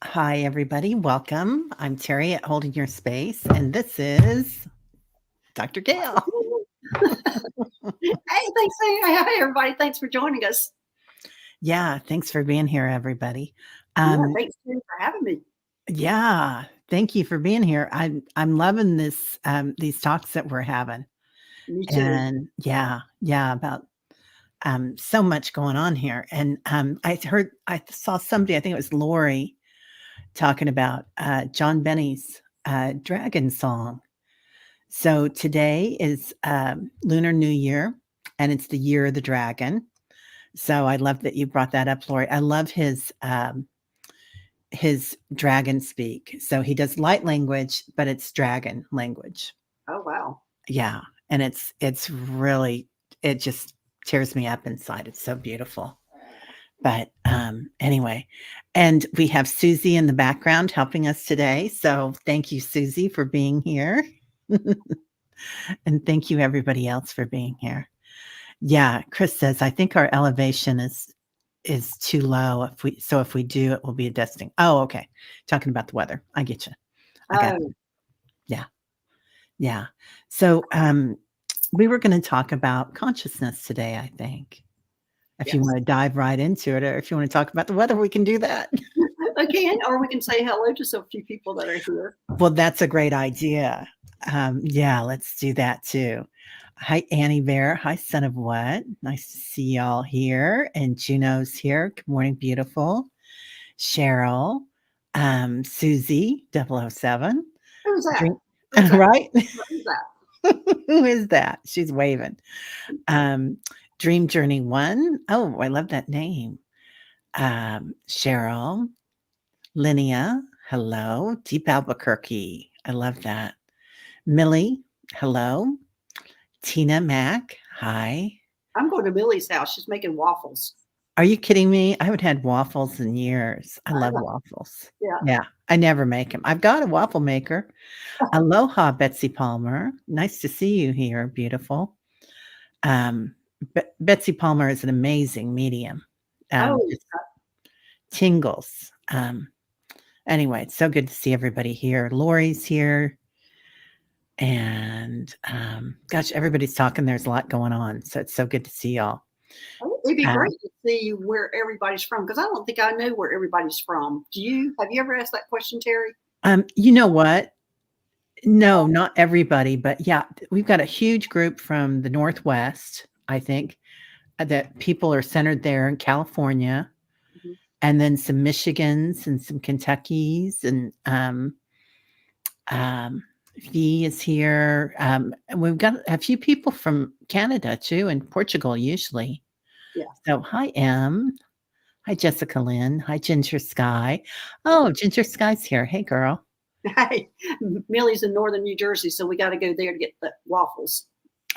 Hi, everybody. Welcome. I'm Terry at Holding Your Space, and this is Dr. Gail. Hey, thanks. Hey, everybody. Thanks for joining us. Yeah, thanks for being here, everybody. Yeah, thanks for having me. Yeah, thank you for being here. I'm loving these talks that we're having, Me too. and yeah, about so much going on here. And I saw somebody, I think it was Lori, talking about John Benny's Dragon Song. So today is Lunar New Year, and it's the year of the dragon. So I love that you brought that up, Lori. I love his dragon speak. So he does light language, but it's dragon language. Oh, wow. Yeah, and it's really, it just tears me up inside. It's so beautiful. But anyway, and we have Susie in the background helping us today. So thank you, Susie, for being here. And thank you, everybody else, for being here. Yeah, Chris says, I think our elevation is too low. If we do, it will be a dusting. Oh, okay. Talking about the weather. I get you. I got you. Oh, Yeah. Yeah. So we were going to talk about consciousness today, I think. If you yes. want to dive right into it, or if you want to talk about the weather, we can do that. Again, or we can say hello to some few people that are here. Well, that's a great idea. Yeah, let's do that too. Hi, Annie Bear. Hi, Son of What. Nice to see y'all here. And Juno's here. Good morning, beautiful. Cheryl, Susie 007. Who's that? Drink, Who's that? right? Who's that? Who is that? She's waving. Dream Journey 1. Oh, I love that name. Cheryl, Linnea, hello. Deep Albuquerque. I love that. Millie, hello. Tina Mac, hi. I'm going to Millie's house. She's making waffles. Are you kidding me? I haven't had waffles in years. I I love know. waffles. Yeah. Yeah, I never make them. I've got a waffle maker. Aloha, Betsy Palmer. Nice to see you here, beautiful. Um, Betsy Palmer is an amazing medium. Oh, Just tingles. Anyway, it's so good to see everybody here. Lori's here. And gosh, everybody's talking. There's a lot going on. So it's so good to see y'all. it'd be Um, great to see where everybody's from because I don't think I know where everybody's from. Do you? Have you ever asked that question, Terry? you know what? No, not everybody, but yeah, we've got a huge group from the Northwest, I think, that people are centered there in California, Mhm. and then some Michigans and some Kentuckys, and um, Fee is here. And we've got a few people from Canada too, and Portugal usually. Yeah. So, hi, Em. Hi, Jessica Lynn. Hi, Ginger Sky. Oh, Ginger Sky's here. Hey, girl. Hey, Millie's in northern New Jersey, so we got to go there to get the waffles.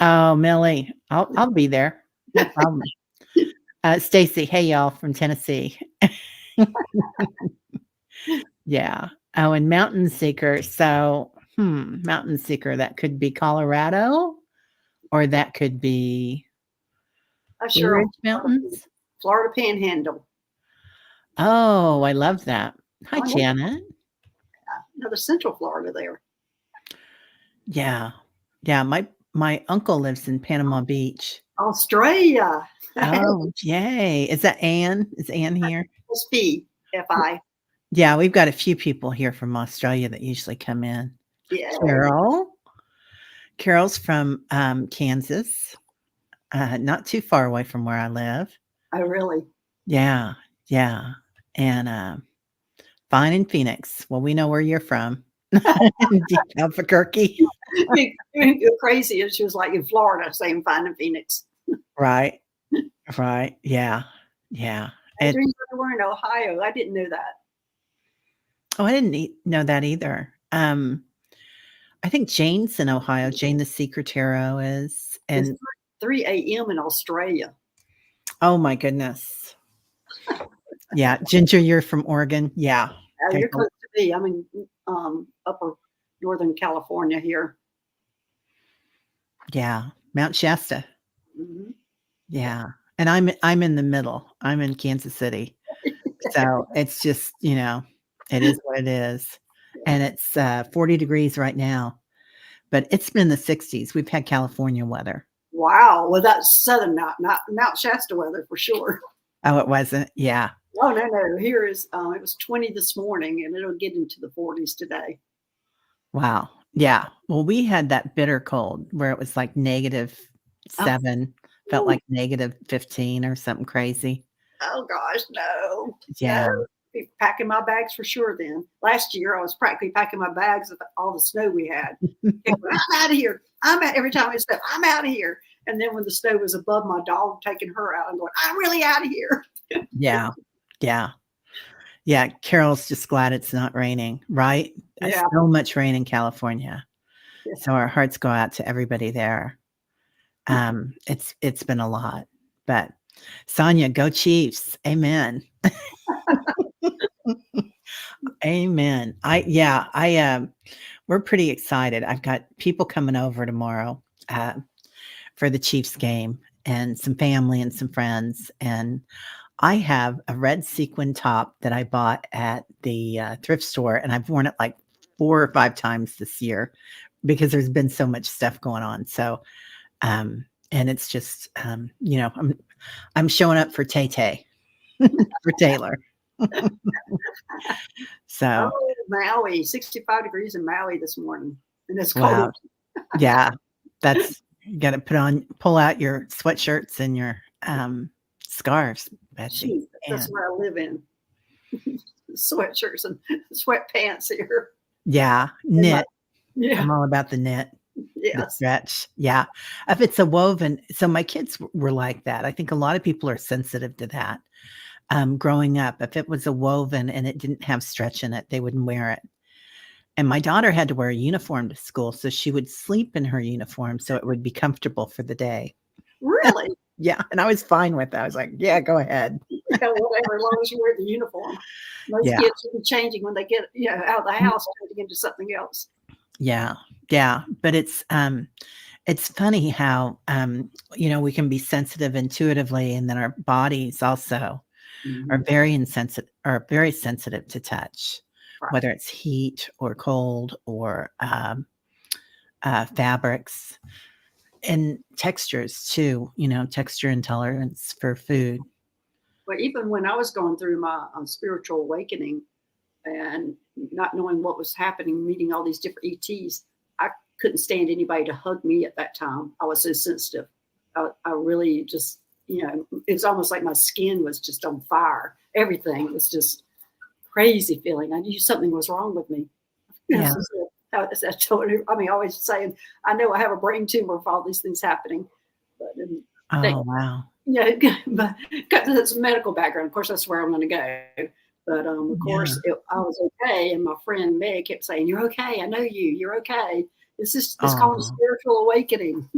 Oh, Millie, I'll be there. No problem. Stacy, hey y'all from Tennessee. Yeah. Oh, and Mountain Seeker. So, Mountain Seeker. That could be Colorado, or that could be Blue Sure. Ridge Mountains. Florida Panhandle. Oh, I love that. Hi, Oh, no, Janet. the Central Florida there. Yeah, yeah. My uncle lives in Panama Beach. Australia. Oh, yay! Is that Anne? Is Anne here? It's Fee, F-I. Yeah, we've got a few people here from Australia that usually come in. Yeah. Carol's from Kansas, not too far away from where I live. Oh, really? Yeah, yeah, and fine in Phoenix. Well, we know where you're from. Deep Albuquerque. Crazy is she was like in Florida saying fine in Phoenix. Right, right. Yeah, yeah. I dreamed they were in Ohio. I didn't know that. Oh, I didn't know that either. I think Jane's in Ohio. Jane the Secret Tarot is, It's and 3 a.m. in Australia. oh my goodness. Yeah, Ginger, you're from Oregon. Yeah. You're close to me. I'm in upper northern California here. Yeah, Mount Shasta. Mm-hmm. Yeah, and I'm in the middle. I'm in Kansas City. So, it's just, It is what it is. And it's 40 degrees right now, but it's been in the 60s. We've had California weather. Wow. Well, that's Southern, not Mount Shasta weather for sure. Oh, it wasn't? Yeah. Oh, no. Here is, it was 20 this morning and it'll get into the 40s today. Wow. Yeah. Well, we had that bitter cold where it was like -7, felt like -15 or something crazy. Oh gosh, no. Yeah. Be packing my bags for sure then. Last year, I was practically packing my bags with all the snow we had. I'm out of here. Every time it snowed, I'm out of here. And then when the snow was above my dog, taking her out, I'm going, I'm really out of here. Yeah. Yeah. Yeah. Carol's just glad it's not raining, right? Yeah. So much rain in California. Yeah. So our hearts go out to everybody there. It's been a lot, but Sonia, go Chiefs. Amen. Amen. We're pretty excited. I've got people coming over tomorrow for the Chiefs game and some family and some friends. And I have a red sequin top that I bought at the thrift store, and I've worn it like 4 or 5 times this year because there's been so much stuff going on. So, and it's just, I'm showing up for Tay-Tay, for Taylor. So, Oh, Maui, 65 degrees in Maui this morning. And it's wow. cold. Yeah, you got to pull out your sweatshirts and your scarves, Betsy. Jeez, that's where I live in. Sweatshirts and sweatpants here. Yeah, knit. Yeah. I'm all about the knit. Yes. The stretch. Yeah. If it's a woven, so my kids were like that. I think a lot of people are sensitive to that. Growing up, if it was a woven and it didn't have stretch in it, they wouldn't wear it. And my daughter had to wear a uniform to school, so she would sleep in her uniform so it would be comfortable for the day. Really? Yeah, and I was fine with that. I was like, "Yeah, go ahead." Yeah, whatever, as long as you wear the uniform. Most kids should be changing when they get out of the house, changing into something else. Yeah, yeah, but it's funny how we can be sensitive intuitively, and then our bodies also are very sensitive to touch, Right. whether it's heat or cold or fabrics and textures too. Texture intolerance for food. But even when I was going through my spiritual awakening and not knowing what was happening, meeting all these different ETs, I couldn't stand anybody to hug me at that time. I was so sensitive. I really just, it's almost like my skin was just on fire. Everything was just crazy feeling. I knew something was wrong with me. Yeah. Always saying, I know I have a brain tumor for all these things happening. But wow. But got this medical background. Of course, that's where I'm going to go. But of course, I was okay. And my friend Meg kept saying, "You're okay. I know you. You're okay." It's called a spiritual awakening.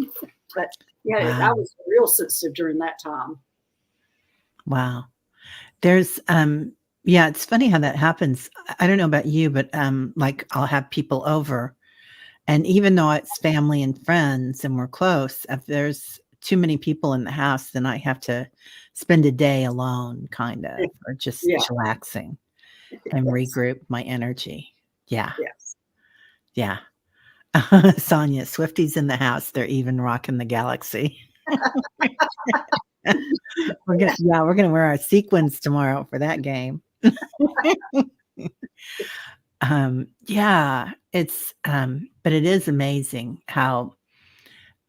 But I was real sensitive during that time. Wow. There's it's funny how that happens. I don't know about you, but like I'll have people over, and even though it's family and friends and we're close, if there's too many people in the house, then I have to spend a day alone, kind of, or just chillaxing and regroup my energy. Yeah. Yes. Yeah. Sonia, Swifties in the house. They're even rocking the Galaxy. We're gonna wear our sequins tomorrow for that game. But it is amazing how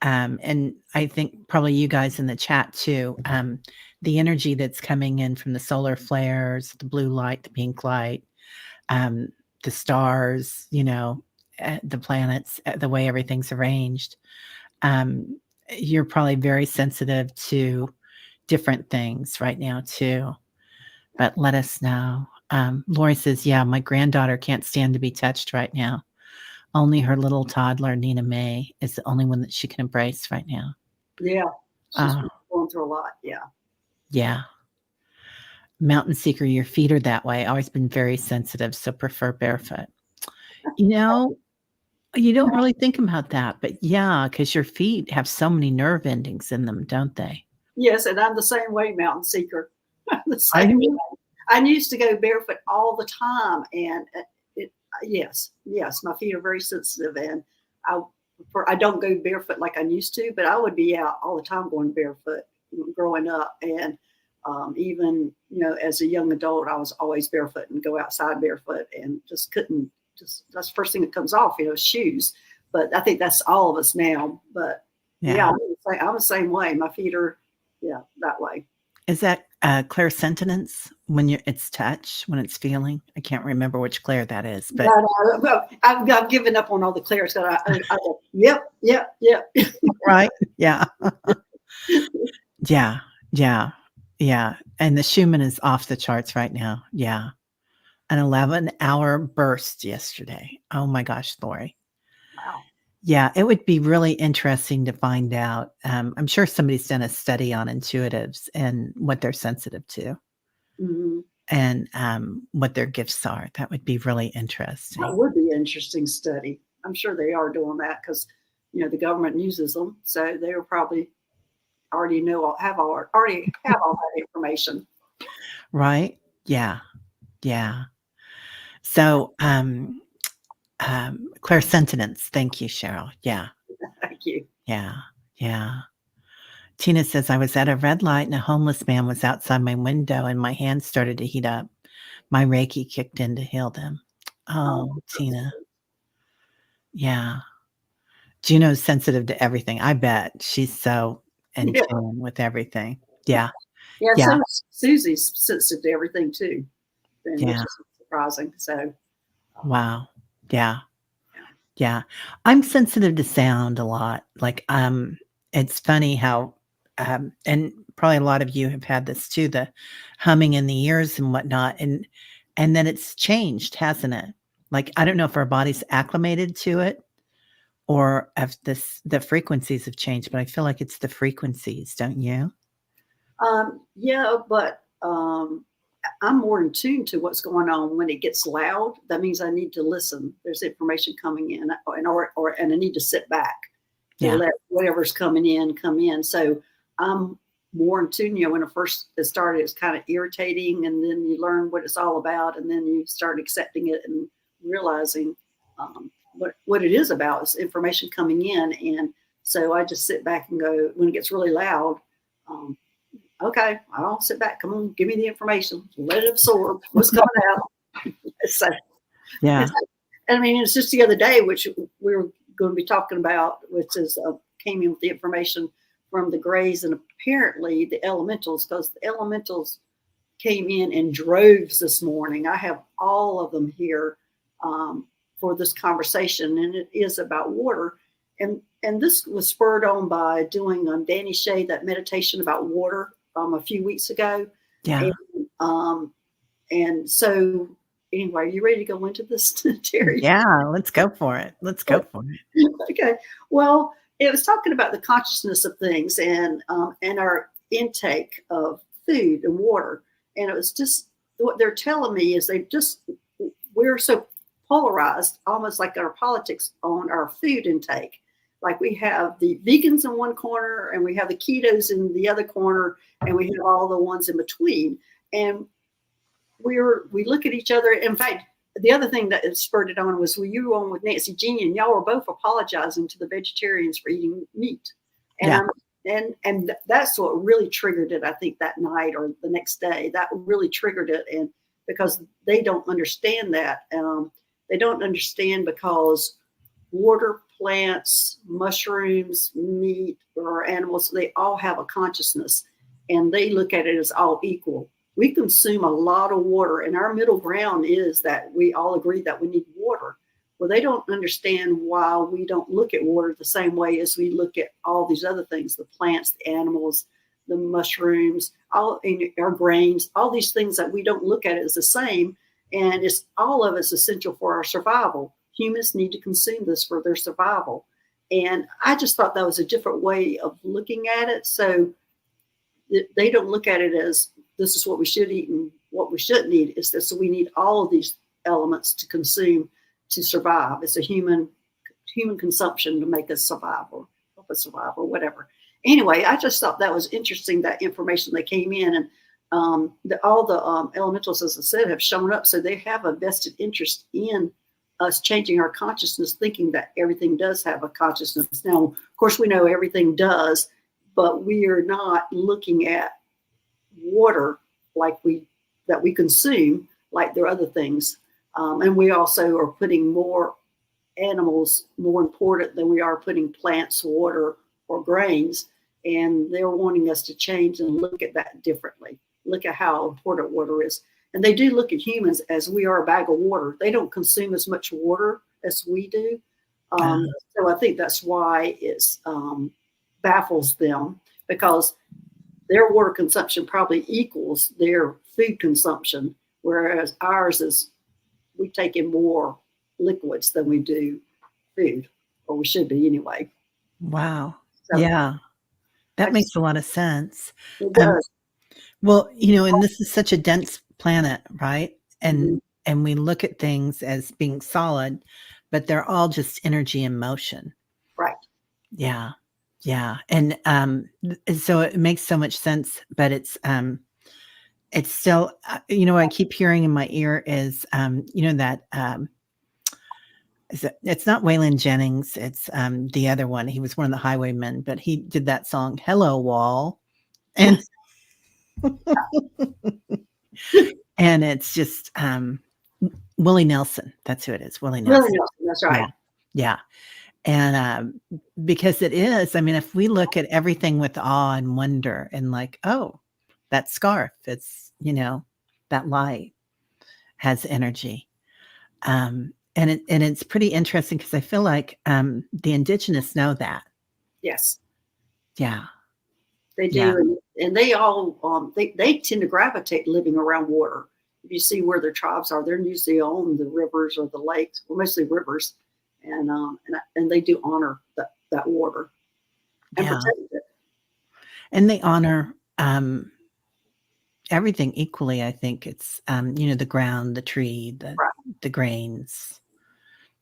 and I think probably you guys in the chat too, the energy that's coming in from the solar flares, the blue light, the pink light, the stars, the planets, the way everything's arranged. You're probably very sensitive to different things right now too, but let us know. Lori says, yeah, my granddaughter can't stand to be touched right now. Only her little toddler, Nina May, is the only one that she can embrace right now. Yeah. She's going through a lot. Yeah. Yeah. Mountain Seeker, your feet are that way. Always been very sensitive, so prefer barefoot. You don't really think about that, but yeah, because your feet have so many nerve endings in them, don't they? Yes, and I'm the same way, Mountain Seeker. I'm the same way. I used to go barefoot all the time, and yes, my feet are very sensitive, and I I don't go barefoot like I used to, but I would be out all the time going barefoot growing up, and even as a young adult, I was always barefoot and go outside barefoot, and just couldn't. Just that's the first thing that comes off, shoes. But I think that's all of us now. But yeah, I'm the same way. My feet are that way. Is that clairsentience when it's touch, when it's feeling? I can't remember which clair that is, but no, well, I've given up on all the clairs. So yep. right, yeah, yeah, yeah, yeah. And the Schumann is off the charts right now. Yeah, an 11-hour burst yesterday. Oh my gosh, Lori. Wow. Yeah, it would be really interesting to find out. I'm sure somebody's done a study on intuitives and what they're sensitive to. Mm-hmm. And what their gifts are. That would be really That interesting. would be an interesting study. I'm sure they are doing that because the government uses them, so they will probably already have all that information. Right? Yeah. Yeah. So clairsentience. Thank you, Cheryl. Yeah. Thank you. Yeah. Yeah. Tina says, I was at a red light and a homeless man was outside my window and my hands started to heat up. My Reiki kicked in to heal them. Oh, Tina. Yeah. Juno's sensitive to everything. I bet she's so in tune with everything. Yeah. Yeah. Yeah. So Susie's sensitive to everything too, which Yeah. is surprising. So Wow. Yeah. Yeah. I'm sensitive to sound a lot. Like, it's funny how, and probably a lot of you have had this too, the humming in the ears and whatnot. And then it's changed, hasn't it? Like, I don't know if our body's acclimated to it or if the frequencies have changed, but I feel like it's the frequencies, don't you? yeah, but I'm more in tune to what's going on when it gets loud. That means I need to listen. There's information coming in, and I need to sit back to let whatever's coming in come in. So I'm more in tune. When it first started, it's kind of irritating, and then you learn what it's all about, and then you start accepting it and realizing what it is about. Is information coming in, and so I just sit back and go when it gets really loud. Okay, I'll sit back. Come on, give me the information. Let it absorb what's coming out. So, Yeah. I mean, it's just the other day, which we were going to be talking about, which is came in with the information from the Greys and apparently the elementals, because the elementals came in droves this morning. I have all of them here for this conversation, and it is about water. And this was spurred on by doing on Danny Shea that meditation about water a few weeks ago. Yeah. And so anyway, are you ready to go into this, Terry? Yeah, let's go for it. Let's go for it. Okay. Well, it was talking about the consciousness of things and our intake of food and water. And it was just what they're telling me is we're so polarized, almost like our politics on our food intake. Like we have the vegans in one corner and we have the ketos in the other corner and we have all the ones in between. And we look at each other. In fact, the other thing that spurred it on was you were on with Nancy Jeannie and y'all were both apologizing to the vegetarians for eating meat. And and that's what really triggered it, I think, that night or the next day. That really triggered it. And because they don't understand that. They don't understand because water, plants, mushrooms, meat, or animals, they all have a consciousness and they look at it as all equal. We consume a lot of water, and our middle ground is that we all agree that we need water. Well, they don't understand why we don't look at water the same way as we look at all these other things, the plants, the animals, the mushrooms, all our grains, all these things that we don't look at it as the same. And it's all of it's essential for our survival. Humans need to consume this for their survival. And I just thought that was a different way of looking at it. So they don't look at it as this is what we should eat and what we shouldn't eat. It's that so we need all of these elements to consume to survive. It's a human consumption to make us survive or help us survive or whatever. Anyway, I just thought that was interesting, that information that came in. And all the elementals, as I said, have shown up. So they have a vested interest in us changing our consciousness, thinking that everything does have a consciousness. Now, of course, we know everything does, but we are not looking at water like that we consume, like there are other things. And we also are putting more animals more important than we are putting plants, water, or grains. And they're wanting us to change and look at that differently. Look at how important water is. And they do look at humans as we are a bag of water. They don't consume as much water as we do. So I think that's why it baffles them, because their water consumption probably equals their food consumption, whereas ours is, we take in more liquids than we do food, or we should be anyway. Wow. So Yeah. That makes a lot of sense. it does. Well, and this is such a dense planet, right? Mhm. And we look at things as being solid, but they're all just energy and motion. Right. Yeah. Yeah. And so it makes so much sense, but it's still, I keep hearing in my ear is, that it's not Waylon Jennings. It's the other one. He was one of the Highwaymen, but he did that song, Hello Wall. And and it's just Willie Nelson. That's who it is. Willie Nelson. Really, that's right. Yeah. And because it is, I mean, if we look at everything with awe and wonder and like, oh, that scarf, it's, that light has energy. And it's pretty interesting because I feel like the indigenous know that. Yes. Yeah. They do. Yeah. And they all, they tend to gravitate living around water. If you see where their tribes are, they're usually on the rivers or the lakes, well, mostly rivers. And they do honor that water and protect it. And they honor everything equally. I think it's the ground, the tree, the grains.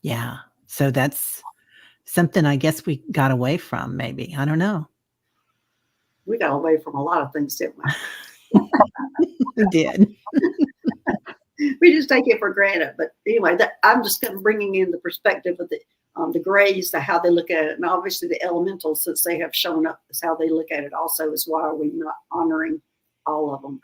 Yeah. So that's something I guess we got away from. Maybe, I don't know. We got away from a lot of things, didn't we? We did. We just take it for granted. But anyway, I'm just kind of bringing in the perspective of the grays, how they look at it. And obviously the elementals, since they have shown up, is how they look at it also, is why are we not honoring all of them.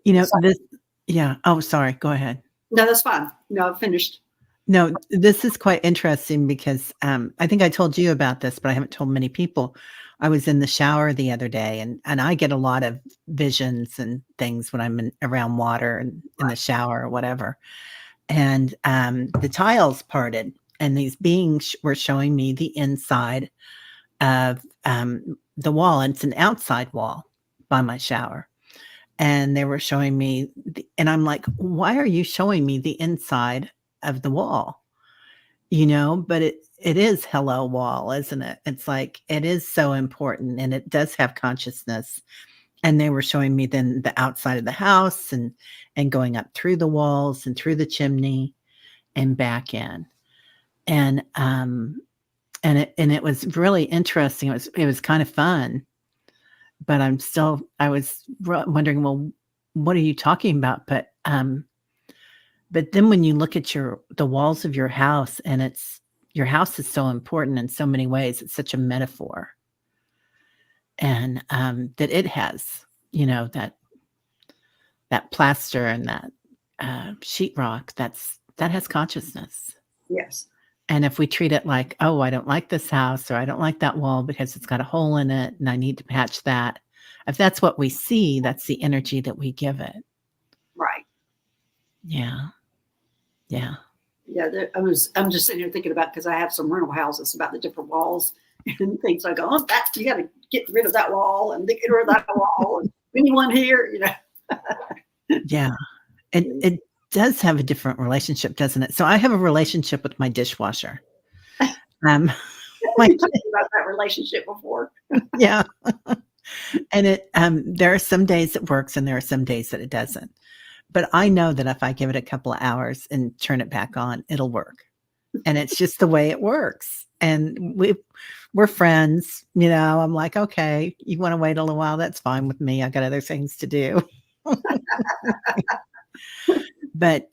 Yeah. Oh, sorry. Go ahead. No, that's fine. No, I've finished. No, this is quite interesting because I think I told you about this, but I haven't told many people. I was in the shower the other day, and I get a lot of visions and things when I'm around water and in the shower or whatever. And the tiles parted, and these beings were showing me the inside of the wall. And it's an outside wall by my shower. And they were showing me, and I'm like, why are you showing me the inside of the wall? But it is hello wall, isn't it? It's like, it is so important, and it does have consciousness. And they were showing me then the outside of the house and going up through the walls and through the chimney and back in. And it was really interesting. It was kind of fun, but I was wondering, well, what are you talking about? But then when you look at the walls of your house, and your house is so important in so many ways. It's such a metaphor. And that it has, that plaster and that sheetrock, that has consciousness. Yes. And if we treat it like, oh, I don't like this house, or I don't like that wall because it's got a hole in it and I need to patch that. If that's what we see, that's the energy that we give it. Right. Yeah. Yeah. Yeah. I'm just sitting here thinking about, because I have some rental houses, about the different walls and things. I go, oh, you got to get rid of that wall and get rid of that wall. And anyone here, Yeah. It does have a different relationship, doesn't it? So I have a relationship with my dishwasher. We talked about that relationship before. Yeah. And there are some days it works and there are some days that it doesn't. But I know that if I give it a couple of hours and turn it back on, it'll work. And it's just the way it works. And we're friends, I'm like, okay, you want to wait a little while? That's fine with me. I got other things to do. But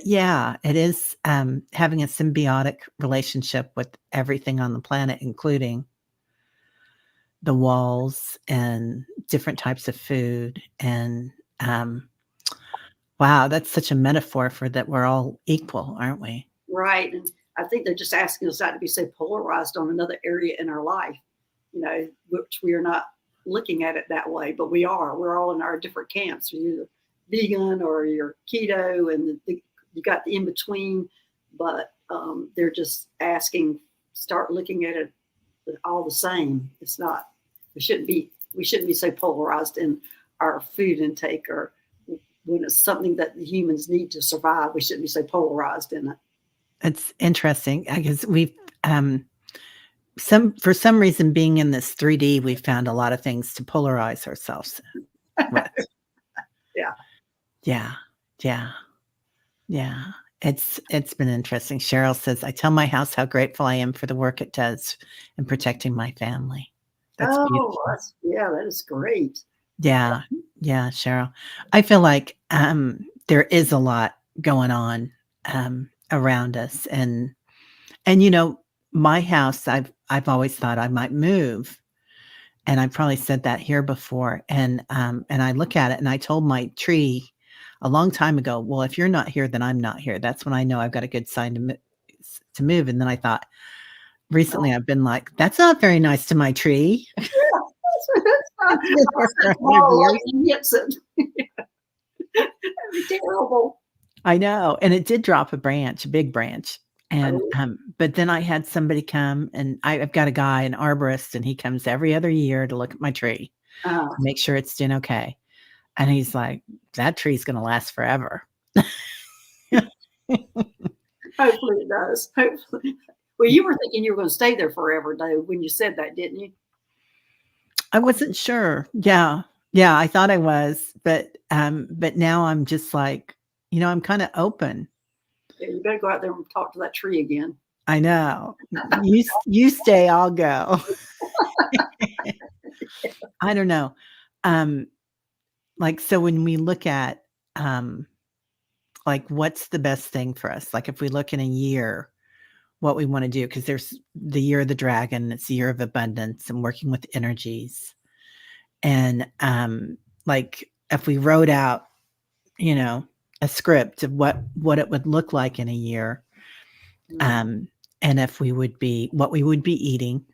yeah, it is having a symbiotic relationship with everything on the planet, including the walls and different types of food. And wow, that's such a metaphor for that we're all equal, aren't we? Right. And I think they're just asking us not to be so polarized on another area in our life, which we are not looking at it that way, but we are. We're all in our different camps. You're vegan or you're keto, and you got the in between. But they're just asking, start looking at it all the same. It's not. We shouldn't be so polarized in our food intake, or when it's something that the humans need to survive. We shouldn't be so polarized in it. It's interesting because we've for some reason, being in this 3D, we've found a lot of things to polarize ourselves with. Yeah. Yeah. Yeah. Yeah. It's been interesting. Cheryl says, I tell my house how grateful I am for the work it does in protecting my family. That's beautiful. That is great. Yeah. Yeah, Cheryl. I feel like there is a lot going on around us. And my house, I've always thought I might move. And I probably said that here before. And I look at it and I told my tree a long time ago, well, if you're not here, then I'm not here. That's when I know I've got a good sign to move. And then I thought, recently I've been like, that's not very nice to my tree. Yeah, that's hits it. That'd be terrible. I know. And it did drop a big branch. And but then I had somebody come, and I've got a guy, an arborist, and he comes every other year to look at my tree, to make sure it's doing okay. And he's like, that tree's going to last forever. Hopefully it does. Hopefully. Well, you were thinking you were going to stay there forever, though, when you said that, didn't you? I wasn't sure. Yeah. Yeah, I thought I was, but now I'm just like, I'm kind of open. Yeah, you better go out there and talk to that tree again. I know. You stay, I'll go. I don't know. Like, so when we look at like what's the best thing for us? Like if we look in a year, what we want to do, because there's the year of the dragon, it's the year of abundance and working with energies. And like if we wrote out, a script of what it would look like in a year, and if we would be, what we would be eating,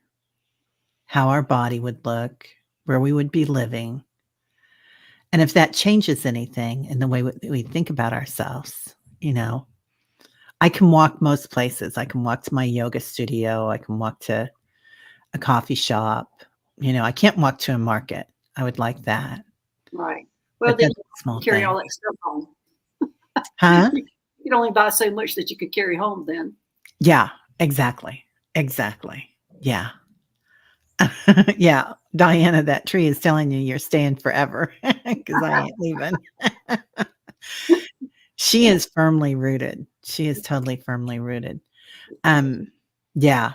how our body would look, where we would be living, and if that changes anything in the way we think about ourselves, I can walk most places. I can walk to my yoga studio. I can walk to a coffee shop. I can't walk to a market. I would like that. Right. Well, then you carry all that stuff home. Huh? You could only buy so much that you could carry home then. Yeah, exactly. Exactly. Yeah. Yeah. Diana, that tree is telling you you're staying forever because I ain't leaving. She is firmly rooted. She is totally firmly rooted. Yeah.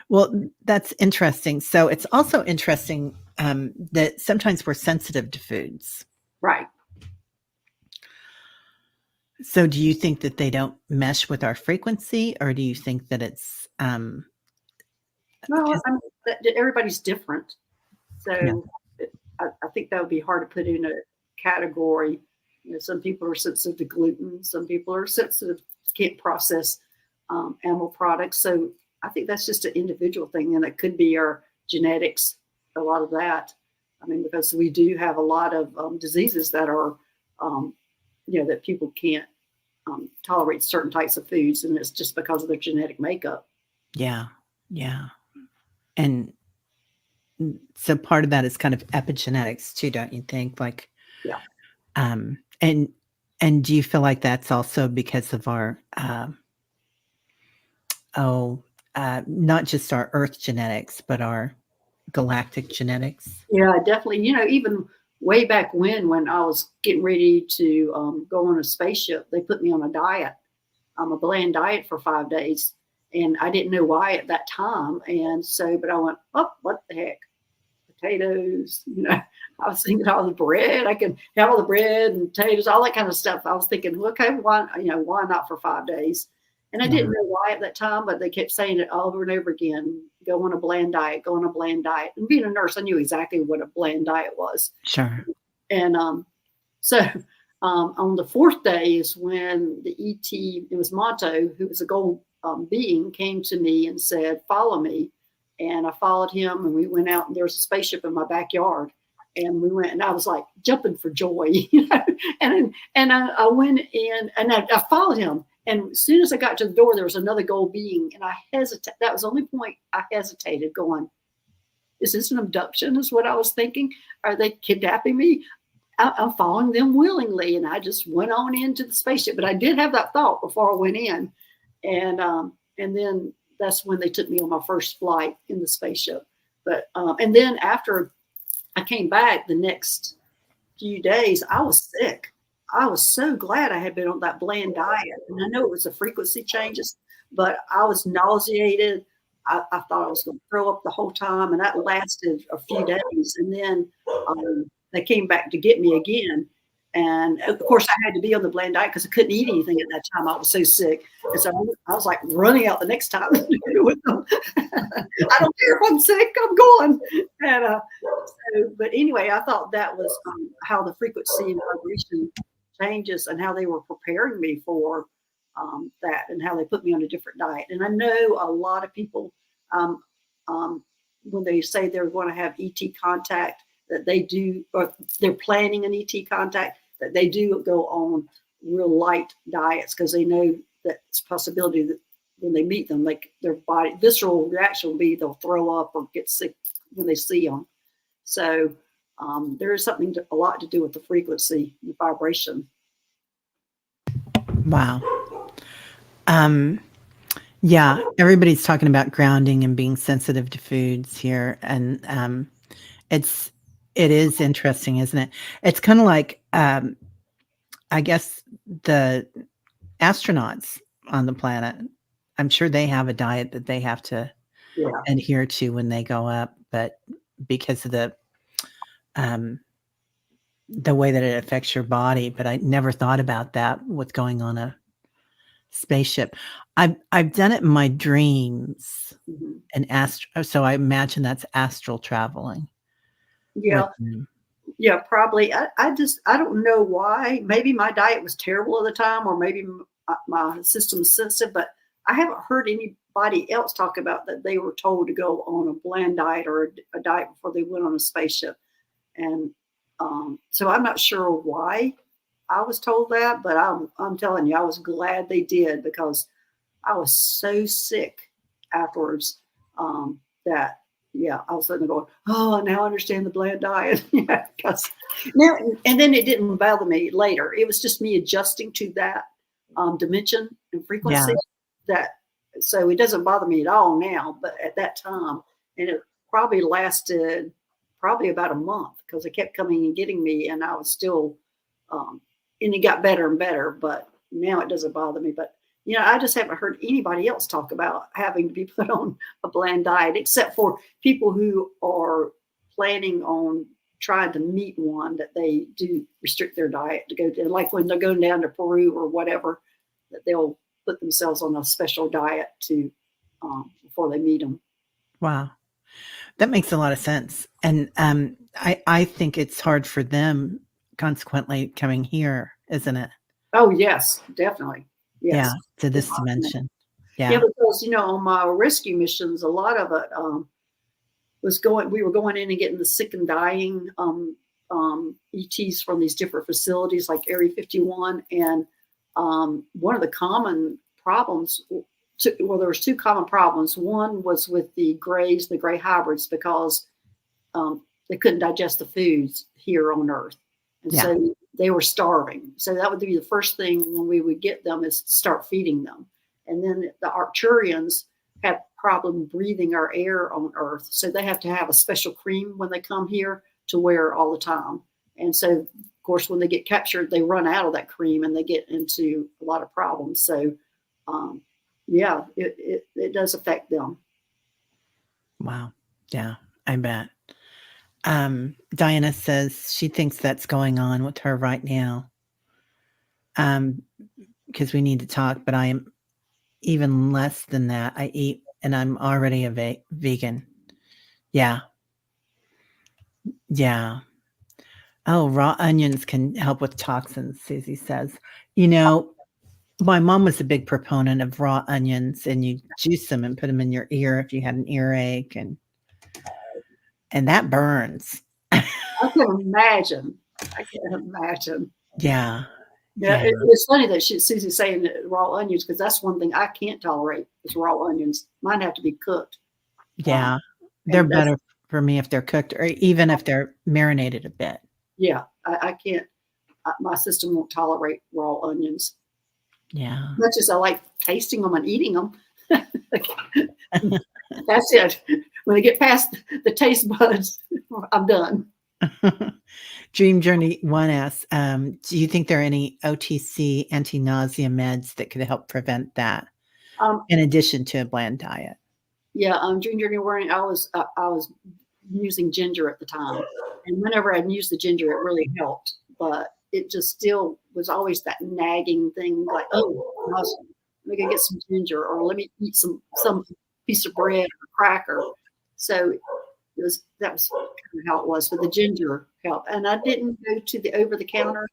Well, that's interesting. So it's also interesting that sometimes we're sensitive to foods. Right. So do you think that they don't mesh with our frequency, or do you think that it's well, everybody's different. So yeah. I think that would be hard to put in a category. Some people are sensitive to gluten. Some people are sensitive, can't process animal products. So I think that's just an individual thing. And it could be our genetics, a lot of that. I mean, because we do have a lot of diseases that are, that people can't tolerate certain types of foods. And it's just because of their genetic makeup. Yeah. Yeah. And so part of that is kind of epigenetics too, don't you think? Like, yeah. And do you feel like that's also because of our, not just our Earth genetics, but our galactic genetics? Yeah, definitely. Even way back when I was getting ready to go on a spaceship, they put me on a diet, a bland diet for 5 days. And I didn't know why at that time. And so, but I went, oh, what the heck? potatoes. I was thinking all the bread. I could have all the bread and potatoes, all that kind of stuff. I was thinking, well, okay, why not for 5 days? And I didn't know why at that time, but they kept saying it over and over again. Go on a bland diet, go on a bland diet. And being a nurse, I knew exactly what a bland diet was. Sure. And so on the 4th day is when the ET, it was Monto, who was a gold being, came to me and said, follow me. And I followed him, and we went out, and there was a spaceship in my backyard. And we went, and I was like jumping for joy, and I went in, and I followed him. And as soon as I got to the door, there was another gold being, and I hesitated. That was the only point I hesitated, going, is this an abduction, is what I was thinking? Are they kidnapping me? I'm following them willingly. And I just went on into the spaceship. But I did have that thought before I went in. And then that's when they took me on my first flight in the spaceship. But and then after I came back the next few days, I was sick. I was so glad I had been on that bland diet. And I know it was the frequency changes, but I was nauseated. I thought I was going to throw up the whole time. And that lasted a few days. And then they came back to get me again. And of course, I had to be on the bland diet because I couldn't eat anything at that time. I was so sick. And so I was like running out the next time with them. I don't care if I'm sick, I'm going. And but anyway, I thought that was how the frequency and vibration changes and how they were preparing me for that, and how they put me on a different diet. And I know a lot of people, when they say they're going to have ET contact, that they do, or they're planning an ET contact, that they do go on real light diets because they know that it's a possibility that when they meet them, like their body visceral reaction will be they'll throw up or get sick when they see them. So there is something a lot to do with the frequency, the vibration. Wow. Yeah, everybody's talking about grounding and being sensitive to foods here, and it is interesting, isn't it? It's kind of like I guess the astronauts on the planet. I'm sure they have a diet that they have to adhere to when they go up, but because of the way that it affects your body. But I never thought about that with going on a spaceship. I've done it in my dreams, and so I imagine that's astral traveling. Yeah. Yeah, probably. I don't know why. Maybe my diet was terrible at the time, or maybe my system's sensitive, but I haven't heard anybody else talk about that they were told to go on a bland diet or a diet before they went on a spaceship. And so I'm not sure why I was told that, but I'm telling you, I was glad they did, because I was so sick afterwards that, yeah, I was sitting there going, oh, now I understand the bland diet. Because now, and then it didn't bother me later. It was just me adjusting to that dimension and frequency. So it doesn't bother me at all now, but at that time, and it probably lasted about a month, because they kept coming and getting me, and I was still, and it got better and better, but now it doesn't bother me. But I just haven't heard anybody else talk about having to be put on a bland diet, except for people who are planning on trying to meet one, that they do restrict their diet to go to, like when they're going down to Peru or whatever, that they'll put themselves on a special diet to before they meet them. Wow. That makes a lot of sense. And I think it's hard for them, consequently, coming here, isn't it? Oh, yes, definitely. Yes. Yeah, to this dimension. Yeah, because on my rescue missions, a lot of it we were going in and getting the sick and dying ETs from these different facilities like Area 51. And one of the common problems, there was two common problems. One was with the grays, the gray hybrids, because they couldn't digest the foods here on Earth. And so they were starving. So that would be the first thing when we would get them, is start feeding them. And then the Arcturians have problem breathing our air on Earth. So they have to have a special cream when they come here to wear all the time. And so, of course, when they get captured, they run out of that cream and they get into a lot of problems. So, it does affect them. Wow. Yeah, I bet. Diana says she thinks that's going on with her right now. Because we need to talk, but I am even less than that. I eat and I'm already a vegan. Yeah. Yeah. Oh, raw onions can help with toxins, Susie says. You know, my mom was a big proponent of raw onions, and you juice them and put them in your ear if you had an earache, and that burns. I can imagine. I can imagine. Yeah. Yeah, Yeah. it's funny that Susie's saying that raw onions, because that's one thing I can't tolerate is raw onions. Mine have to be cooked. Yeah. They're And that's, better for me if they're cooked or even if they're marinated a bit. yeah, I can't, my system won't tolerate raw onions. Yeah. Much as I like tasting them and eating them. That's it. When they get past the taste buds, I'm done. Dream Journey 1 asks, do you think there are any OTC anti-nausea meds that could help prevent that in addition to a bland diet? Yeah, Dream Journey Warning, I was using ginger at the time. And whenever I'd use the ginger, it really helped. But it just still was always that nagging thing like, oh, let me go get some ginger, or let me eat some piece of bread or cracker. So that was kind of how it was. But the ginger helped. And I didn't go to the over-the-counter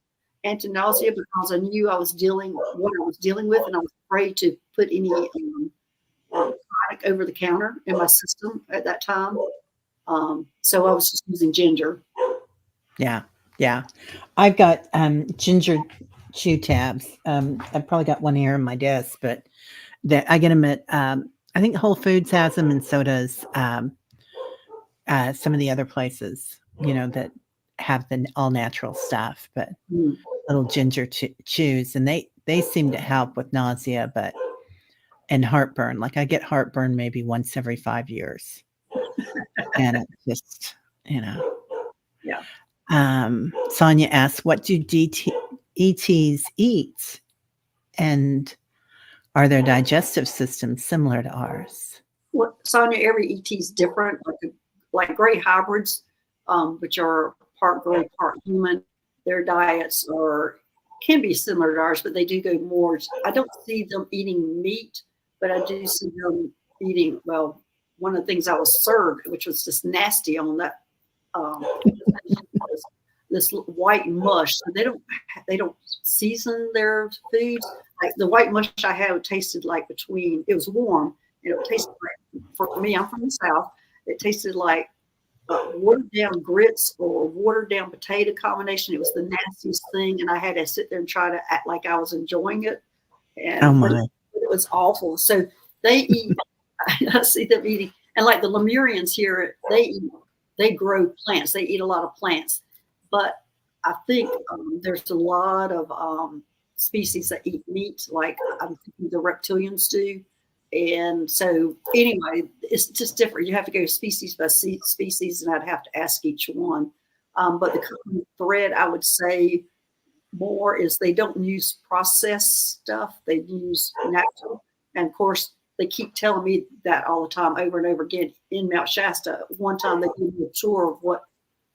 anti-nausea because I knew what I was dealing with, and I was afraid to put any product over the counter in my system at that time. So I was just using ginger. Yeah. Yeah. I've got ginger chew tabs. I've probably got one here on my desk, but I get them at I think Whole Foods has them, and so does some of the other places, that have the all natural stuff, but little ginger chews, and they seem to help with nausea, and heartburn. Like I get heartburn maybe once every 5 years, and it's just, Yeah. Sonia asks, what do ETs eat? And are their digestive systems similar to ours? Well, Sonia, every ET is different. Like gray hybrids, which are part gray, part human. Their diets can be similar to ours, but they do go more. I don't see them eating meat, but I do see them eating. Well, one of the things I was served, which was just nasty on that. This white mush. So they don't season their foods. Like the white mush I had tasted like it was warm. And it tasted like, for me, I'm from the South. It tasted like watered down grits or watered down potato combination. It was the nastiest thing, and I had to sit there and try to act like I was enjoying it. And oh my! It was awful. So they eat. I see them eating, and like the Lemurians here, they grow plants. They eat a lot of plants. But I think there's a lot of species that eat meat, like I'm thinking the reptilians do. And so anyway, it's just different. You have to go species by species, and I'd have to ask each one. But the common thread, I would say, more is they don't use processed stuff. They use natural. And of course, they keep telling me that all the time, over and over again. In Mount Shasta, one time they gave me a tour of what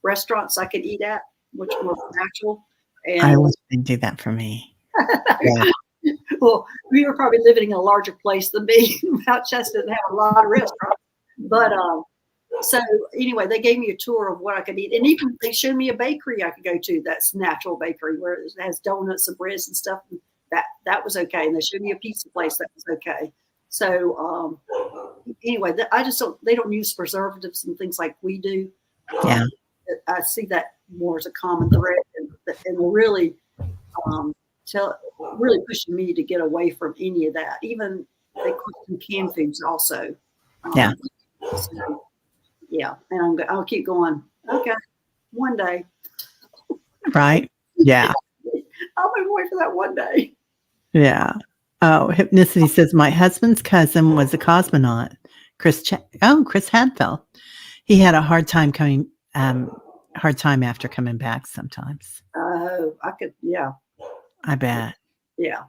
restaurants I could eat at, which were natural. And I wish they'd do that for me. Yeah. Well, we were probably living in a larger place than me. Mount Shasta didn't have a lot of restaurants. But so anyway, they gave me a tour of what I could eat. And even they showed me a bakery I could go to that's natural bakery where it has donuts and breads and stuff. That was okay. And they showed me a pizza place that was okay. So anyway, they don't use preservatives and things like we do. Yeah. I see that more as a common thread, and really really pushing me to get away from any of that. Even they question canned foods also. Yeah. So, yeah, and I'll keep going. Okay, one day. Right. Yeah. I'll move away for that one day. Yeah. Oh, Hypnicity says my husband's cousin was a cosmonaut. Chris Hadfield. He had a hard time after coming back sometimes. Oh, I could. Yeah. I bet. Yeah,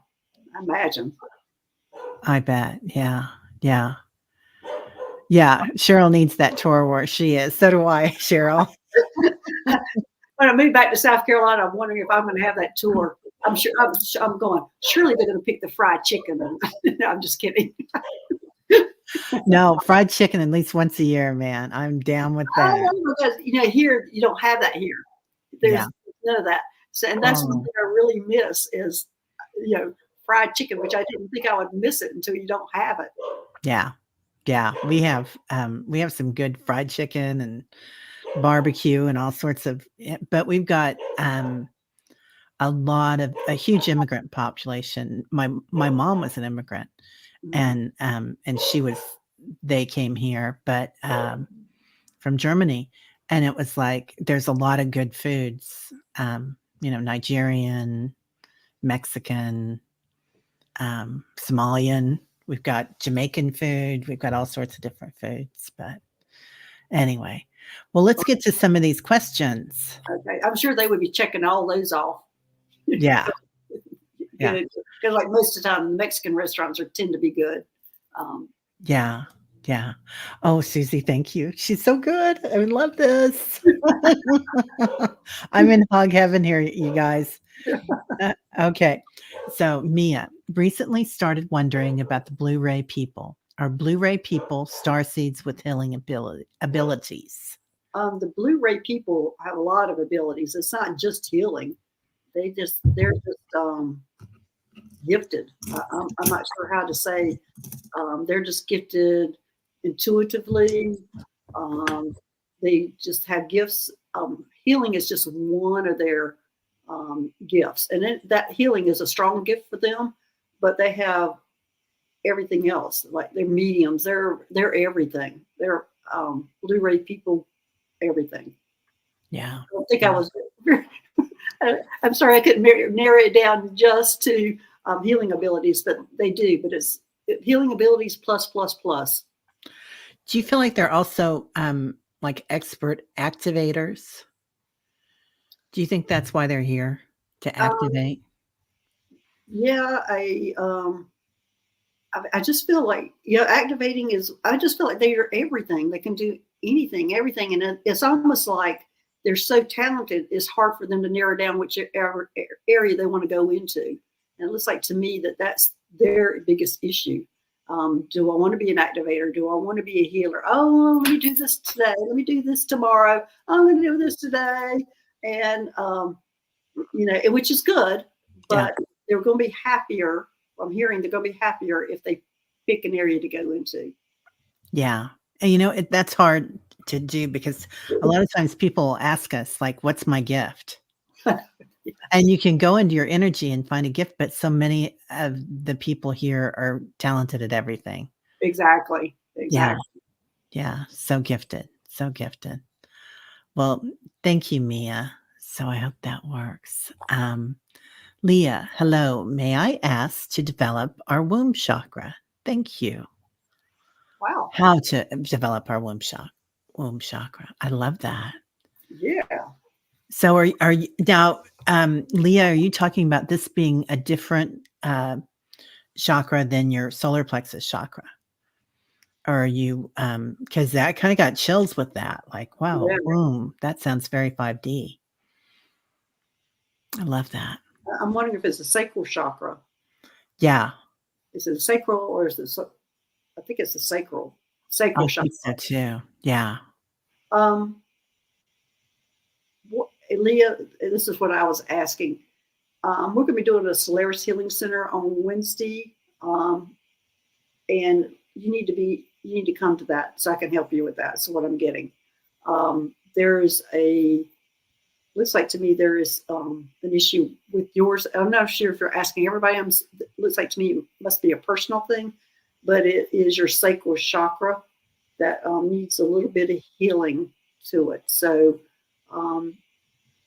I imagine. I bet. Yeah. Yeah. Yeah. Cheryl needs that tour where she is. So do I, Cheryl. When I moved back to South Carolina, I'm wondering if I'm going to have that tour. I'm going, surely they're going to pick the fried chicken. No, I'm just kidding. No, fried chicken at least once a year, man. I'm down with I that. know, because here you don't have that here. There's Yeah. none of that. So, and that's one Oh, thing I really miss is, fried chicken, which I didn't think I would miss it until you don't have it. yeah. Yeah. We have some good fried chicken and barbecue and all sorts of, but we've got a huge immigrant population. My mom was an immigrant, Mhm. and they came here, but from Germany, and it was like there's a lot of good foods, Nigerian, Mexican, Somalian. We've got Jamaican food. We've got all sorts of different foods. But anyway, well, let's get to some of these questions. Okay, I'm sure they would be checking all those off. Yeah. Yeah. Good, because like most of the time, the Mexican restaurants tend to be good. Yeah. Yeah. Oh, Susie, thank you. She's so good. I love this. I'm in hog heaven here, you guys. Okay. So, Mia recently started wondering about the Blu-ray people. Are Blu-ray people starseeds with healing abilities? The Blu-ray people have a lot of abilities. It's not just healing; they're just gifted. I'm not sure how to say. They're just gifted intuitively. They just have gifts. Healing is just one of their gifts, and that healing is a strong gift for them. But they have everything else, like they're mediums. They're everything. They're Blu-ray people, everything. Yeah. I don't think I was. I'm sorry, I couldn't narrow it down just to healing abilities, but they do. But it's healing abilities plus plus plus. Do you feel like they're also like expert activators? Do you think that's why they're here to Um, activate? yeah, I just feel like activating is. I just feel like they are everything. They can do anything, everything, and it's almost like they're so talented. It's hard for them to narrow down which area they want to go into. And it looks like to me that that's their biggest issue. Do I want to be an activator? Do I want to be a healer? Oh, let me do this today. Let me do this tomorrow. I'm going to do this today, and which is good, Yeah. but they're going to be happier. I'm hearing they're going to be happier if they pick an area to go into. Yeah. And that's hard to do because a lot of times people ask us, like, what's my gift? And you can go into your energy and find a gift, but so many of the people here are talented at everything. Exactly. Yeah. Exactly. Yeah. So gifted. So gifted. Well, thank you, Mia. So I hope that works. Leah, hello. May I ask to develop our womb chakra? Thank you. Wow. How to develop our womb chakra. I love that. Yeah. So are you now, Leah, are you talking about this being a different chakra than your solar plexus chakra? Or are you because that kind of got chills with that. Like, wow, Yeah. womb. That sounds very 5D. I love that. I'm wondering if it's a sacral chakra. Yeah. Is it a sacral or is it? I think it's a sacral I chakra. think so too. Yeah. Um, Leah, this is what I was asking. We're going to be doing a Solaris Healing Center on Wednesday, and you need to come to that so I can help you with that. So what I'm getting, looks like to me there is an issue with yours. I'm not sure if you're asking everybody. Looks like to me it must be a personal thing, but it is your sacral chakra that needs a little bit of healing to it. So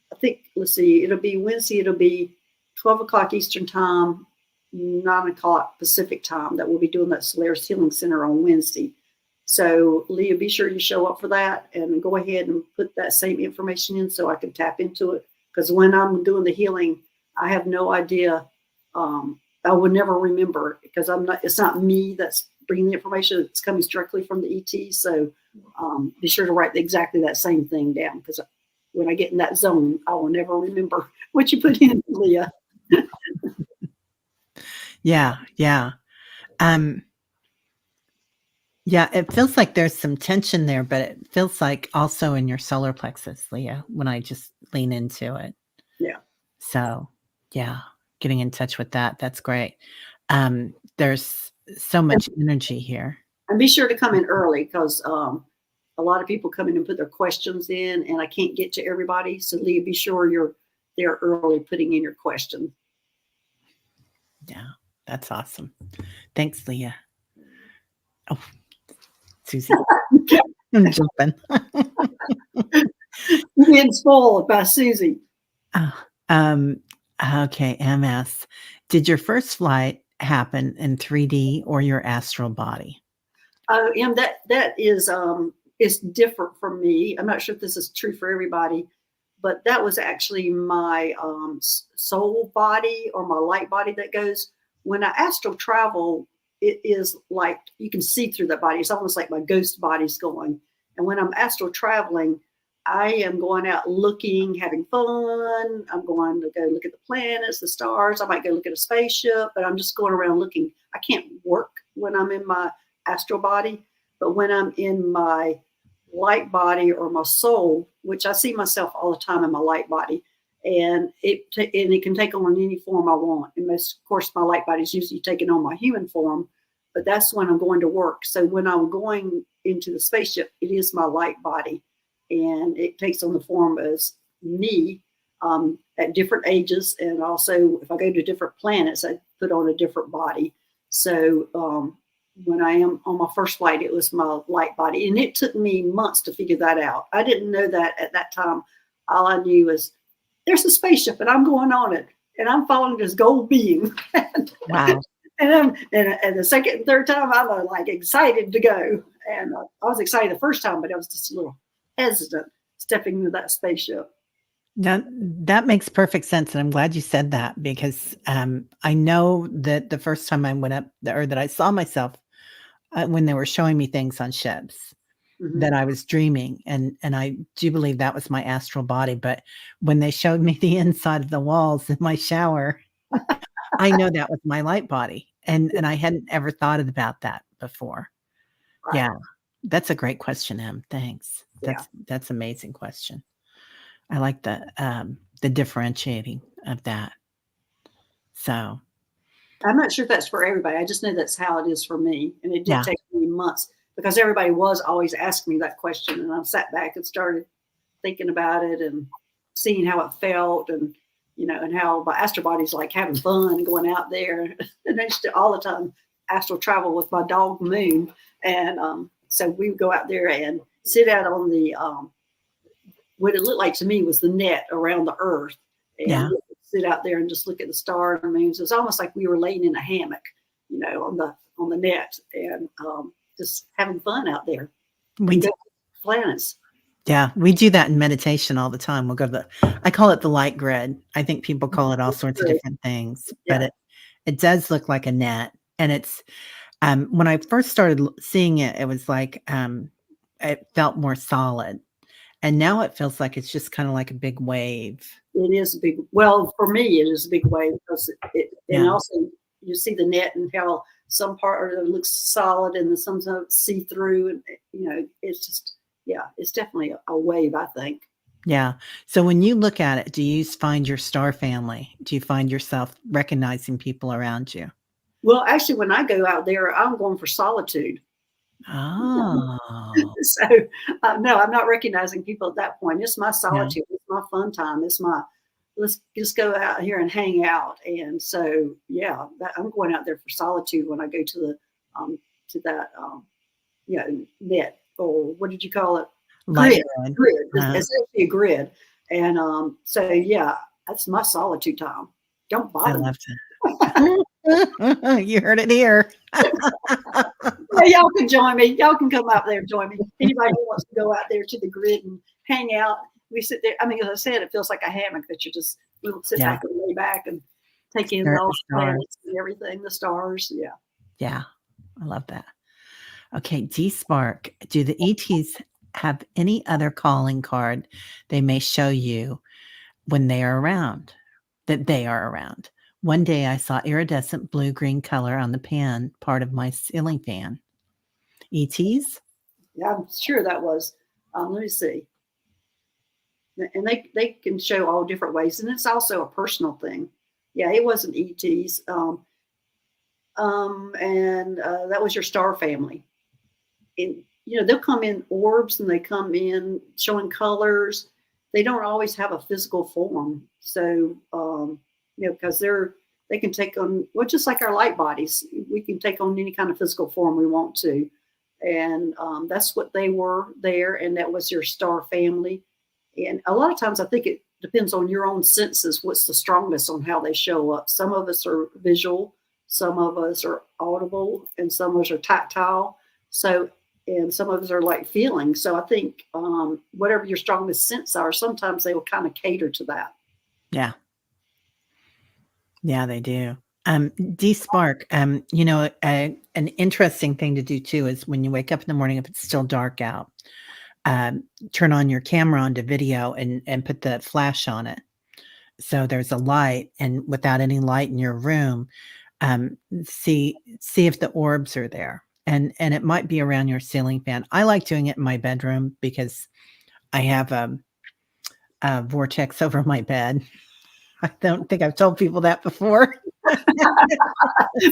I think, let's see, it'll be Wednesday. It'll be 12 o'clock Eastern time, 9 o'clock Pacific time that we'll be doing that Solaris Healing Center on Wednesday. So, Leah, be sure you show up for that and go ahead and put that same information in so I can tap into it. Because when I'm doing the healing, I have no idea. I would never remember because it's not me that's bringing the information. It's coming directly from the ET. So be sure to write exactly that same thing down because when I get in that zone, I will never remember what you put in, Leah. Yeah, yeah. Um, yeah, it feels like there's some tension there, but it feels like also in your solar plexus, Leah, when I just lean into it. Yeah. So, yeah, getting in touch with that, that's great. There's so much energy here. And be sure to come in early because a lot of people come in and put their questions in, and I can't get to everybody. So, Leah, be sure you're there early putting in your question. Yeah, that's awesome. Thanks, Leah. Oh, Susie. I'm jumping. You're being spoiled by Susie. Oh, okay, MS. Did your first flight happen in 3D or your astral body? And that is different from me. I'm not sure if this is true for everybody, but that was actually my soul body or my light body that goes. When I astral travel, it is like you can see through that body. It's almost like my ghost body's going. And when I'm astral traveling, I am going out looking, having fun. I'm going to go look at the planets, the stars. I might go look at a spaceship, but I'm just going around looking. I can't work when I'm in my astral body, but when I'm in my light body or my soul, which I see myself all the time in my light body, and it can take on any form I want. And most, of course, my light body is usually taking on my human form, but that's when I'm going to work. So when I'm going into the spaceship, it is my light body, and it takes on the form as me at different ages, and also if I go to different planets, I put on a different body. So when I am on my first flight, it was my light body, and it took me months to figure that out. I didn't know that at that time. All I knew was there's a spaceship, and I'm going on it, and I'm following this gold beam. Wow. And the second and third time, I was like excited to go, and I was excited the first time, but I was just a little hesitant stepping into that spaceship. That makes perfect sense, and I'm glad you said that because I know that the first time I went up or that I saw myself when they were showing me things on ships Mm-hmm. that I was dreaming, and I do believe that was my astral body. But when they showed me the inside of the walls in my shower, I know that was my light body, and I hadn't ever thought about that before. Right. Yeah, that's a great question, Em. Thanks. Yeah. That's amazing question. I like the differentiating of that. So I'm not sure if that's for everybody. I just know that's how it is for me. And it did yeah, take me months because everybody was always asking me that question. And I sat back and started thinking about it and seeing how it felt and, and how my astral body's like having fun and going out there. And I used to all the time astral travel with my dog Moon. And so we would go out there and sit out on the, what it looked like to me was the net around the earth. And yeah. sit out there and just look at the stars and moons. It's almost like we were laying in a hammock, on the net and just having fun out there. We go to planets. Yeah, we do that in meditation all the time. We'll go to I call it the light grid. I think people call it all sorts of different things, but Yeah. it does look like a net. And it's when I first started seeing it, it was like it felt more solid. And now it feels like it's just kind of like a big wave. It is a big, well, for me, it is a big wave because and Yeah. also you see the net and how some part of it looks solid and some see through. And, it's just, yeah, it's definitely a wave, I think. Yeah. So when you look at it, do you find your star family? Do you find yourself recognizing people around you? Well, actually, when I go out there, I'm going for solitude. Oh, So no, I'm not recognizing people at that point. It's my yeah. solitude. It's my fun time. It's my let's just go out here and hang out. And so yeah, I'm going out there for solitude when I go to that net, or what did you call it? Light Grid. grid. Grid. It's, Uh, it's actually a grid. And so yeah, that's my solitude time. Don't I bother me. love that. You heard it here. Yeah, y'all can join me. Y'all can come out there and join me. Anybody who wants to go out there to the grid and hang out, we sit there. I mean, as I said, it feels like a hammock that we'll sit Yeah. back and lay back and take in Stare at all the the stars. planets and everything, the stars. Yeah. Yeah, I love that. Okay, D Spark. Do the ETs have any other calling card they may show you when they are around, that they are around. One day I saw iridescent blue-green color on the pan part of my ceiling fan. ETs? Yeah, I'm sure that was. Let me see. And they can show all different ways, and it's also a personal thing. Yeah, it wasn't ETs. And that was your star family. And they'll come in orbs, and they come in showing colors. They don't always have a physical form. So because they can take on, well, just like our light bodies, we can take on any kind of physical form we want to. And that's what they were there, and that was your star family. And a lot of times I think it depends on your own senses, what's the strongest on how they show up. Some of us are visual, some of us are audible, and some of us are tactile. So, and some of us are like feeling. So I think whatever your strongest sense are, sometimes they will kind of cater to that. Yeah. Yeah, they do. D-Spark, an interesting thing to do too is when you wake up in the morning, if it's still dark out, turn on your camera onto video and put the flash on it. So there's a light, and without any light in your room, see if the orbs are there. And it might be around your ceiling fan. I like doing it in my bedroom because I have a vortex over my bed. I don't think I've told people that before.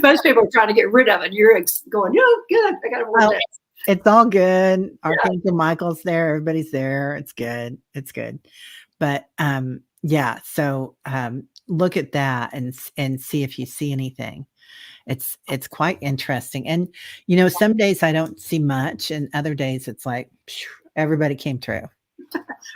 Most people are trying to get rid of it. You're going, good. I got to work that. It's all good. Archangel Michael's there. Everybody's there. It's good. It's good. But yeah. So look at that and see if you see anything. It's quite interesting. And some days I don't see much, and other days it's like everybody came through.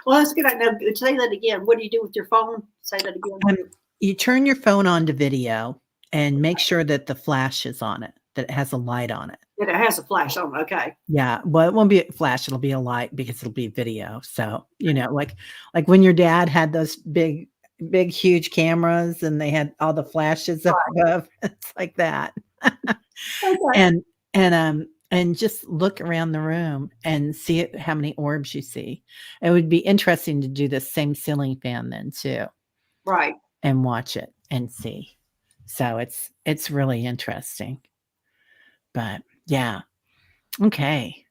Well, that's good. Now, say that again. What do you do with your phone? Say that again. You turn your phone on to video and make sure that the flash is on it, that it has a light on it. That it has a flash on it. Okay. Yeah. Well, it won't be a flash. It'll be a light because it'll be video. So, like when your dad had those big, huge cameras and they had all the flashes up above. It's like that. Okay. And just look around the room and see how many orbs you see. It would be interesting to do the same ceiling fan then too. Right. And watch it and see. So it's really interesting. But yeah. Okay.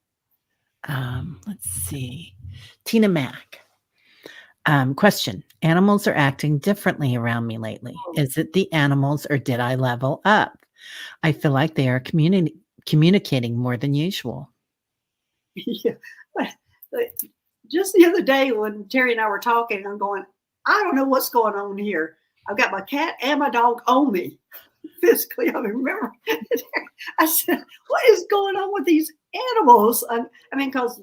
Let's see. Tina Mack. Question. Animals are acting differently around me lately. Is it the animals or did I level up? I feel like they are communicating more than usual. Yeah. Just the other day when Terry and I were talking, I'm going, I don't know what's going on here. I've got my cat and my dog on me physically. I remember I said, what is going on with these animals? Because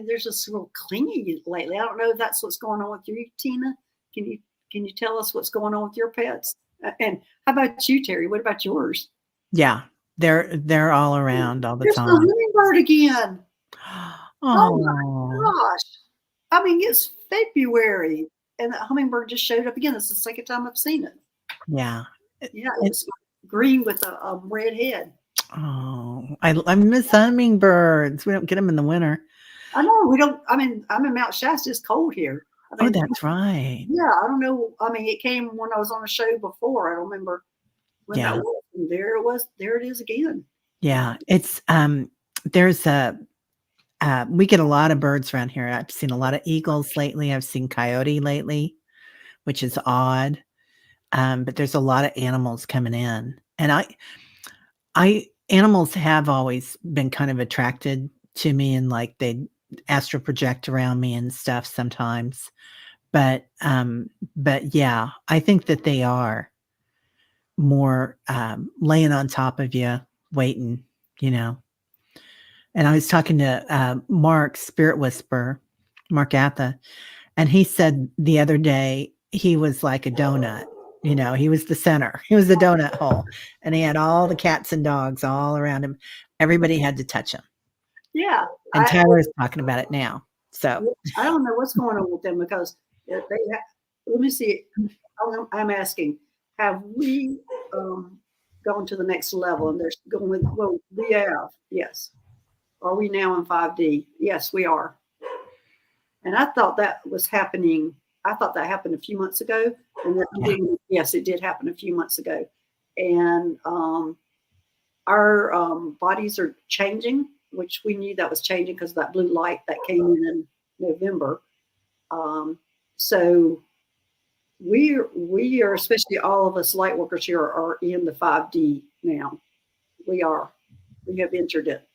there's just real clingy lately. I don't know if that's what's going on with you, Tina. Can you tell us what's going on with your pets? And how about you, Terry? What about yours? Yeah, they're all around all the There's time. There's the hummingbird again. Oh my gosh. It's February and the hummingbird just showed up again. It's the second time I've seen it. Yeah. Yeah, it's green with a red head. Oh, I miss hummingbirds. We don't get them in the winter. I know we don't. I'm in Mount Shasta. It's cold here. That's right. Yeah, I don't know. It came when I was on a show before. I don't remember when that was. And there it was. There it is again. Yeah, it's there's we get a lot of birds around here. I've seen a lot of eagles lately. I've seen coyote lately, which is odd. But there's a lot of animals coming in, and animals have always been kind of attracted to me, and like they astral project around me and stuff sometimes. But yeah, I think that they are more laying on top of you, waiting, And I was talking to Mark, Spirit Whisperer, Mark Atha, and he said the other day he was like a donut. He was the center. He was the donut hole, and he had all the cats and dogs all around him. Everybody had to touch him. Yeah. And Tyler's talking about it now. So I don't know what's going on with them because let me see. I'm asking, have we gone to the next level? And they're going with, well, we have. Yes. Are we now in 5D? Yes, we are. And I thought that was happening. I thought that happened a few months ago. And Yeah. yes, it did happen a few months ago. And our bodies are changing, which we knew that was changing because of that blue light that came in November. So we are, especially all of us light workers here, are in the 5D now. We have entered it,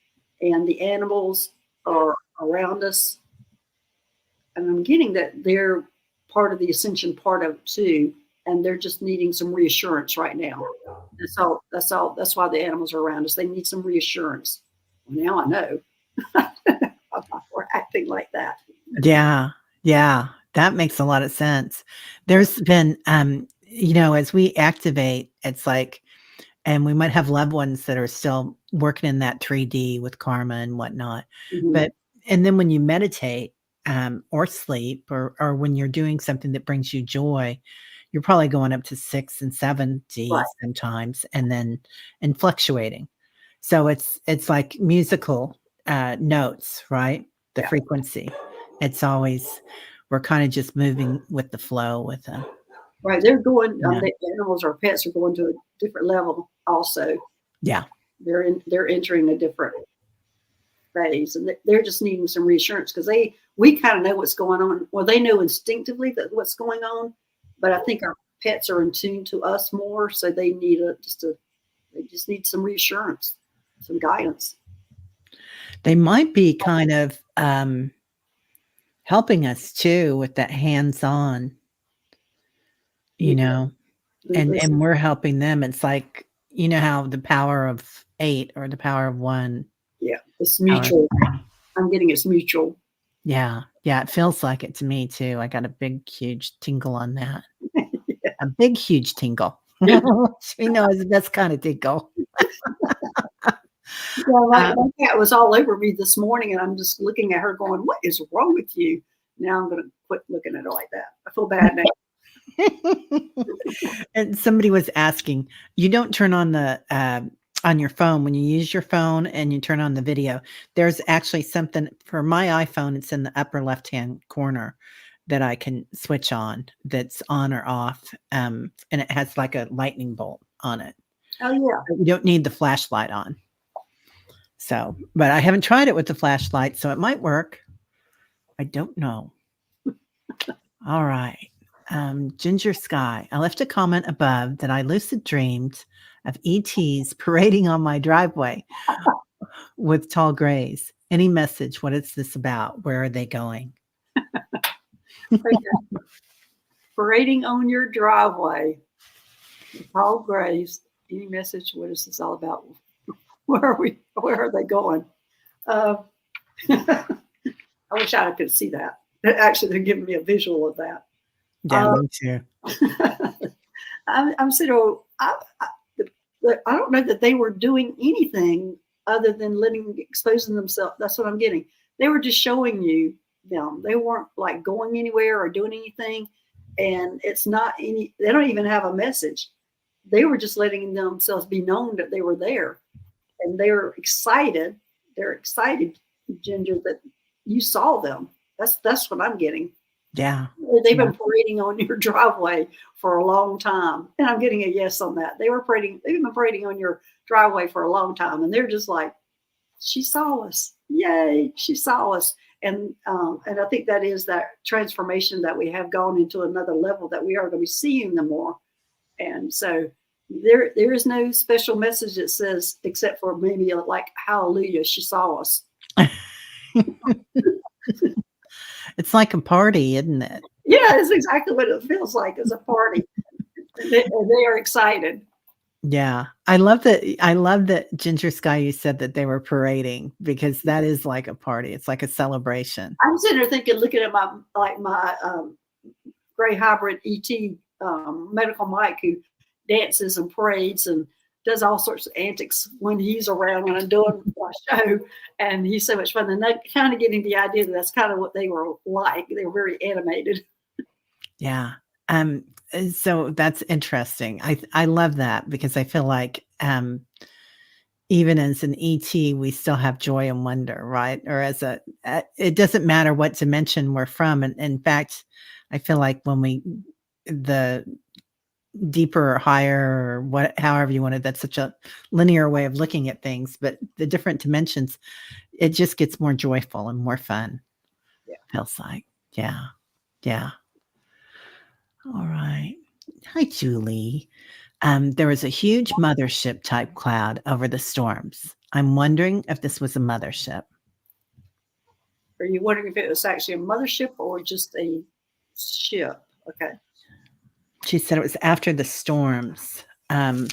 and the animals are around us, and I'm getting that they're part of the ascension part of it too, and they're just needing some reassurance right now. That's why the animals are around us. They need some reassurance. Well, now I know. We're acting like that. Yeah. Yeah. That makes a lot of sense. There's been, as we activate, it's like, and we might have loved ones that are still working in that 3D with karma and whatnot. Mhm. But, and then when you meditate, or sleep, or when you're doing something that brings you joy, you're probably going up to 6 and 7D Right. sometimes, and fluctuating. So it's like musical notes, right? The Yeah. frequency. It's always, we're kind of just moving with the flow with them. Right. They're going. Yeah. The animals or pets are going to a different level. Also, Yeah. they're entering a different phase, and they're just needing some reassurance because we kind of know what's going on. Well, they know instinctively that what's going on, but I think our pets are in tune to us more, so they need they just need some reassurance, some guidance. They might be kind of helping us too with that hands-on, you Yeah. know, and Listen, we're helping them. It's like, how the power of 8 or the power of 1, yeah, it's power of mutual. 3. I'm getting it's mutual. Yeah. Yeah, it feels like it to me too. I got a big, huge tingle on that. Yeah. A big, huge tingle. That's kind of tingle. Well, Uh, my cat was all over me this morning, and I'm just looking at her going, "What is wrong with you?" Now I'm going to quit looking at her like that. I feel bad now. and somebody was asking, you don't turn on the on your phone when you use your phone and you turn on the video. There's actually something for my iPhone. It's in the upper left-hand corner that I can switch on. That's on or off, and it has like a lightning bolt on it. Oh yeah, You don't need the flashlight on. So, but I haven't tried it with the flashlight, so it might work. I don't know. All right. Ginger Sky. I left a comment above that I lucid dreamed of ETs parading on my driveway with tall grays. Any message? What is this about? Where are they going? parading on your driveway, tall graves. Any message? What is this all about? Where are we? Where are they going? Uh, I wish I could see that. Actually, they're giving me a visual of that. Yeah, me too. I'm sitting. I don't know that they were doing anything other than exposing themselves. That's what I'm getting. They were just showing you them. They weren't like going anywhere or doing anything. And it's not any. They don't even have a message. They were just letting themselves be known that they were there, and they're excited. They're excited, Ginger, that you saw them. That's what I'm getting. Yeah. They've Yeah. been parading on your driveway for a long time. And I'm getting a yes on that. They've been parading on your driveway for a long time. And they're just like, she saw us. Yay, she saw us. And I think that is that transformation that we have gone into another level that we are going to be seeing them more. And so there is no special message that says, except for maybe like, hallelujah, she saw us. It's like a party, isn't it? Yeah, it's exactly what it feels like as a party. They are excited. Yeah. I love that Ginger Sky, you said that they were parading, because that is like a party. It's like a celebration. I'm sitting there thinking, looking at my gray hybrid ET medical Mike, who dances and parades and does all sorts of antics when he's around when I'm doing my show, and he's so much fun. And that kind of getting the idea that that's kind of what they were like. They were very animated. Yeah. So that's interesting. I love that, because I feel like even as an ET, we still have joy and wonder, right? Or as it doesn't matter what dimension we're from. And in fact, I feel like the deeper or higher or however you want it, that's such a linear way of looking at things, but the different dimensions, it just gets more joyful and more fun. Yeah. Feels like. Yeah. Yeah. All right. Hi, Julie. There was a huge mothership type cloud over the storms. I'm wondering if this was a mothership. Are you wondering if it was actually a mothership or just a ship? Okay. She said it was after the storms. I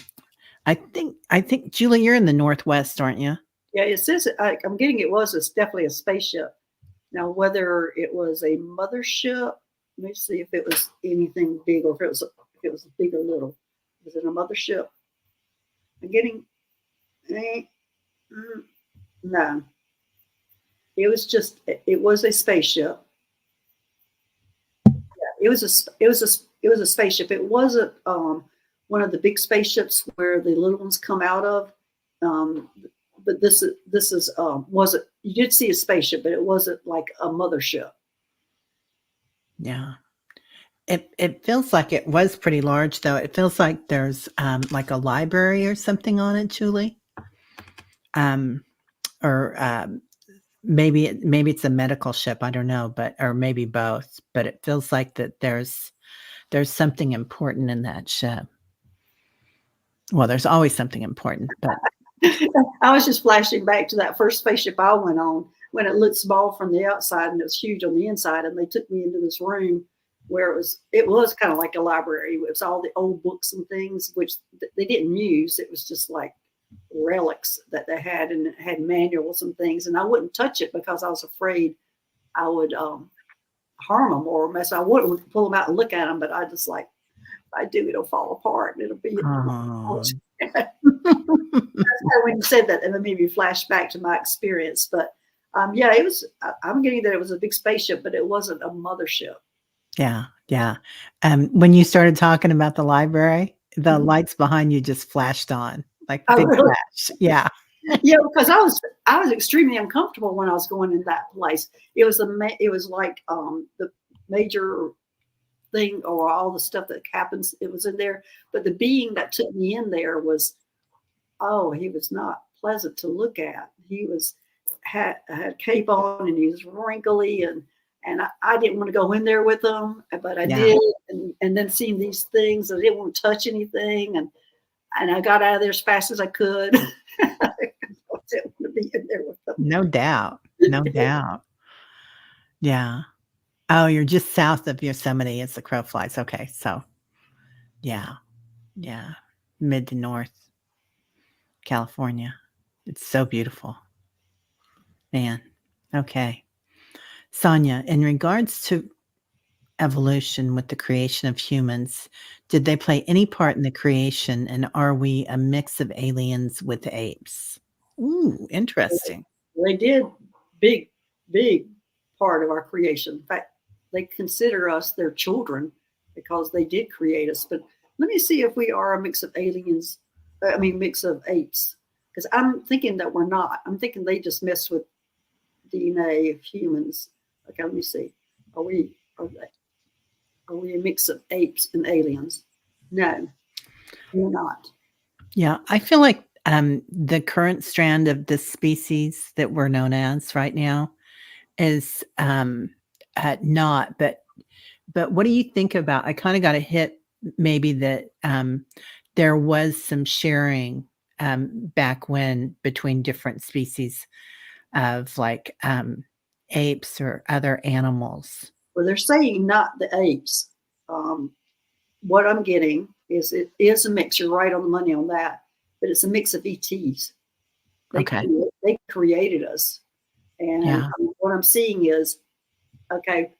think, Julie, you're in the Northwest, aren't you? Yeah, it says I'm getting it's definitely a spaceship. Now, whether it was a mothership, let me see if it was anything big or if it was big or little. Was it a mothership? I'm getting no. It was a spaceship. Yeah, it was a spaceship. It wasn't one of the big spaceships where the little ones come out of. But this is wasn't, you did see a spaceship, but it wasn't like a mothership. Yeah. It feels like it was pretty large, though. It feels like there's like a library or something on it, Julie. Or maybe it's a medical ship. I don't know, or maybe both. But it feels like that there's something important in that ship. Well, there's always something important, but I was just flashing back to that first spaceship I went on when it looked small from the outside and it was huge on the inside. And they took me into this room where it was kind of like a library. It was all the old books and things, which they didn't use. It was just like relics that they had, and it had manuals and things. And I wouldn't touch it because I was afraid I would harm them or mess. I wouldn't pull them out and look at them, but I just like, if I do, it'll fall apart and it'll be. When you said that, and it made me flash back to my experience. But yeah, it was. I'm getting that it was a big spaceship, but it wasn't a mothership. Yeah, yeah. When you started talking about the library, the lights behind you just flashed on, like big Really? flash. Yeah. Yeah, because I was extremely uncomfortable when I was going in that place. It was like the major thing or all the stuff that happens. It was in there, but the being that took me in there was, he was not pleasant to look at. He had cape on and he was wrinkly and I didn't want to go in there with him, but I did. And then seeing these things, I didn't want to touch anything. And I got out of there as fast as I could. I didn't want to be in there with them. No doubt. No doubt. Yeah. Oh, you're just south of Yosemite as the crow flies. Okay. So, yeah. Yeah. Mid to north California. It's so beautiful. Man. Okay. Sonia, in regards to evolution with the creation of humans, did they play any part in the creation, and are we a mix of aliens with apes? Ooh, interesting. They did big part of our creation. In fact, they consider us their children because they did create us. But let me see if we are a mix of aliens. Mix of apes. Because I'm thinking that we're not. I'm thinking they just messed with DNA of humans. Okay, let me see. Are we a mix of apes and aliens? No, we're not. Yeah, I feel like the current strand of this species that we're known as right now is not. But what do you think about? I kind of got a hit maybe that there was some sharing back when between different species of like apes or other animals. Well, they're saying not the apes. What I'm getting is it is a mix. You're right on the money on that, but it's a mix of ETs. They created us, and what I'm seeing is, okay,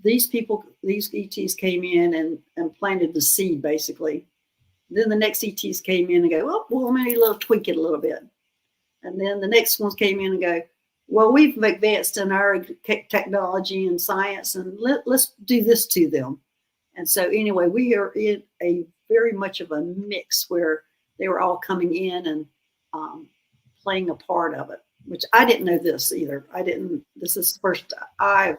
these ETs came in and planted the seed basically. Then the next ETs came in and go, well, maybe tweak it a little bit, and then the next ones came in and go, well, we've advanced in our technology and science, and let's do this to them. And so anyway, we are in a very much of a mix where they were all coming in and playing a part of it, which I didn't know this either. This is the first I've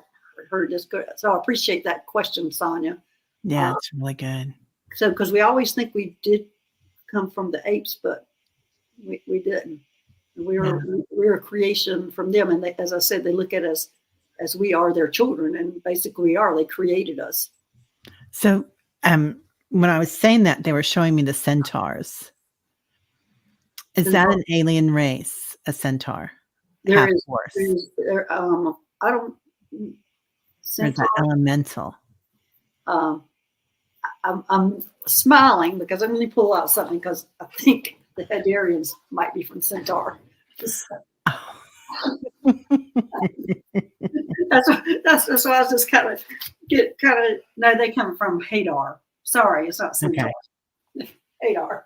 heard this. So I appreciate that question, Sonia. Yeah, it's really good. So, because we always think we did come from the apes, but we didn't. We were a creation from them. And as I said, they look at us as we are their children, and basically we are. They created us. So, when I was saying that, they were showing me the centaurs. Is that an alien race, a centaur? There is, I don't. Centaur, elemental. I'm smiling because I'm going to pull out something because I think the Hadarians might be from Centaur. That's why I was just no, they come from Hadar. Sorry, it's not Centaur. Okay. Hadar.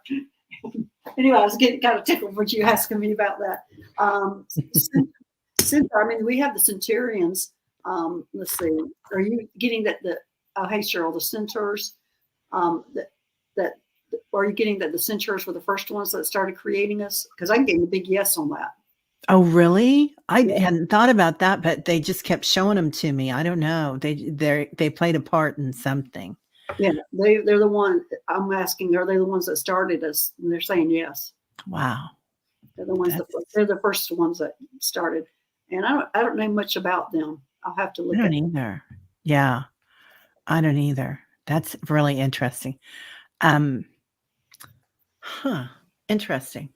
Anyway, I was getting kind of tickled when you asking me about that. Centaur, I mean, we have the Centurions. Let's see. Are you getting that hey Cheryl, the centaurs? That are you getting that the centaurs were the first ones that started creating us? Because I'm getting a big yes on that. Oh, really? I hadn't thought about that, but they just kept showing them to me. I don't know. They played a part in something. Yeah, they're the one I'm asking. Are they the ones that started us? And they're saying yes. Wow. They're the ones they're the first ones that started. And I don't know much about them. I'll have to look at it. I don't either. Yeah. I don't either. That's really interesting. Interesting.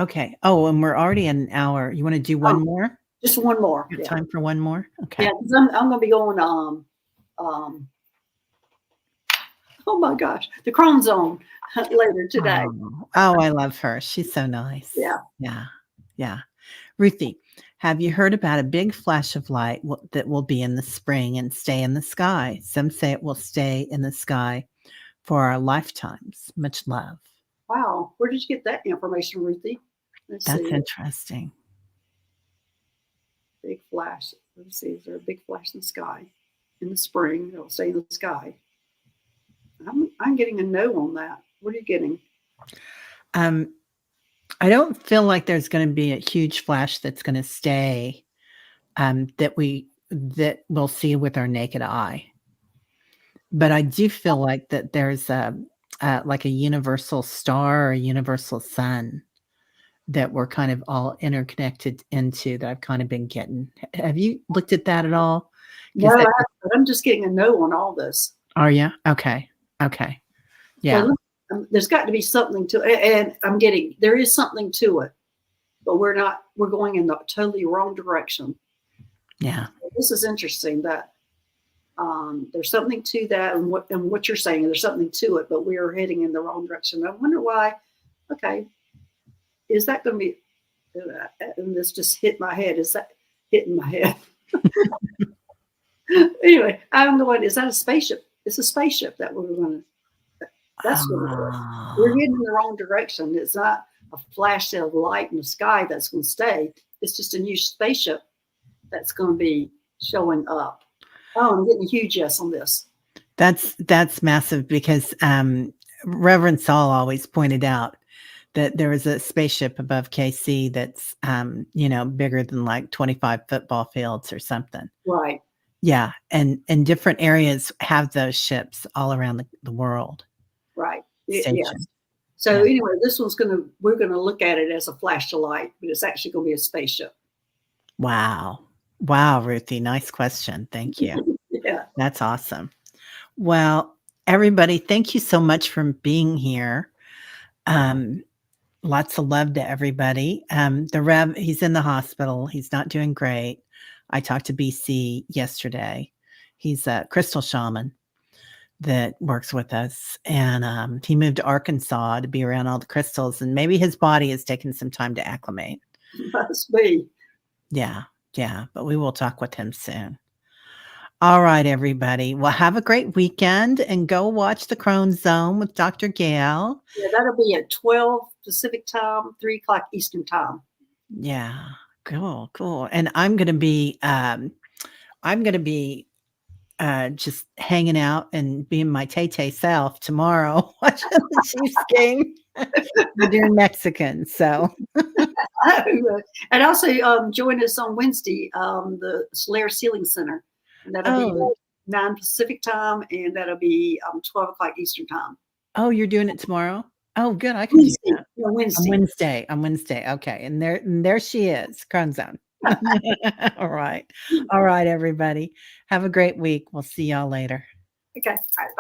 Okay. Oh, and we're already in an hour. You want to do one more? Just one more. Time for one more? Okay. Yeah, because I'm going to be going oh my gosh, the Chrome Zone later today. Oh, I love her. She's so nice. Yeah. Ruthie, have you heard about a big flash of light that will be in the spring and stay in the sky? Some say it will stay in the sky for our lifetimes. Much love. Wow. Where did you get that information, Ruthie? That's interesting. Big flash. Let's see. Is there a big flash in the sky? In the spring, it'll stay in the sky. I'm getting a no on that. What are you getting? I don't feel like there's going to be a huge flash that's going to stay that we'll see with our naked eye. But I do feel like that there's like a universal star or a universal sun that we're kind of all interconnected into that I've kind of been getting. Have you looked at that at all? No, I'm just getting a no on all this. Are you? Okay. Yeah. So there's got to be something to it. And there is something to it, but we're going in the totally wrong direction. Yeah. This is interesting that there's something to that and what you're saying, there's something to it, but we are heading in the wrong direction. I wonder why. Okay. Is that going to be, and this just hit my head. Is that hitting my head? Anyway, I don't know what, is that a spaceship? It's a spaceship that we're going to, that's what it is. We're heading in the wrong direction. It's not a flash of light in the sky that's going to stay. It's just a new spaceship that's going to be showing up. Oh, I'm getting a huge yes on this. That's massive because Reverend Saul always pointed out that there was a spaceship above KC that's, bigger than like 25 football fields or something. Right. Yeah. And different areas have those ships all around the world. Right. Yes. So anyway, this one's we're going to look at it as a flash of light, but it's actually going to be a spaceship. Wow, Ruthie. Nice question. Thank you. Yeah. That's awesome. Well, everybody, thank you so much for being here. Lots of love to everybody. The Rev, he's in the hospital. He's not doing great. I talked to BC yesterday. He's a crystal shaman that works with us. And he moved to Arkansas to be around all the crystals. And maybe his body has taken some time to acclimate. Must be. Yeah. But we will talk with him soon. All right, everybody. Well, have a great weekend and go watch The Crone Zone with Dr. Gail. Yeah, that'll be at 12 Pacific time, 3 o'clock Eastern time. Yeah, cool. And I'm gonna be just hanging out and being my Tay self tomorrow watching the Chiefs game. You're doing Mexican, so And also join us on Wednesday, the Solaire Sealing Center. And that'll be oh, 9 Pacific time, and that'll be 12 o'clock Eastern time. oh, you're doing it tomorrow? Oh, good. I can do Wednesday. that. No, On Wednesday. Wednesday. On Wednesday. Okay. And there she is, Crone Zone. All right. All right, everybody. Have a great week. We'll see y'all later. Okay. All right.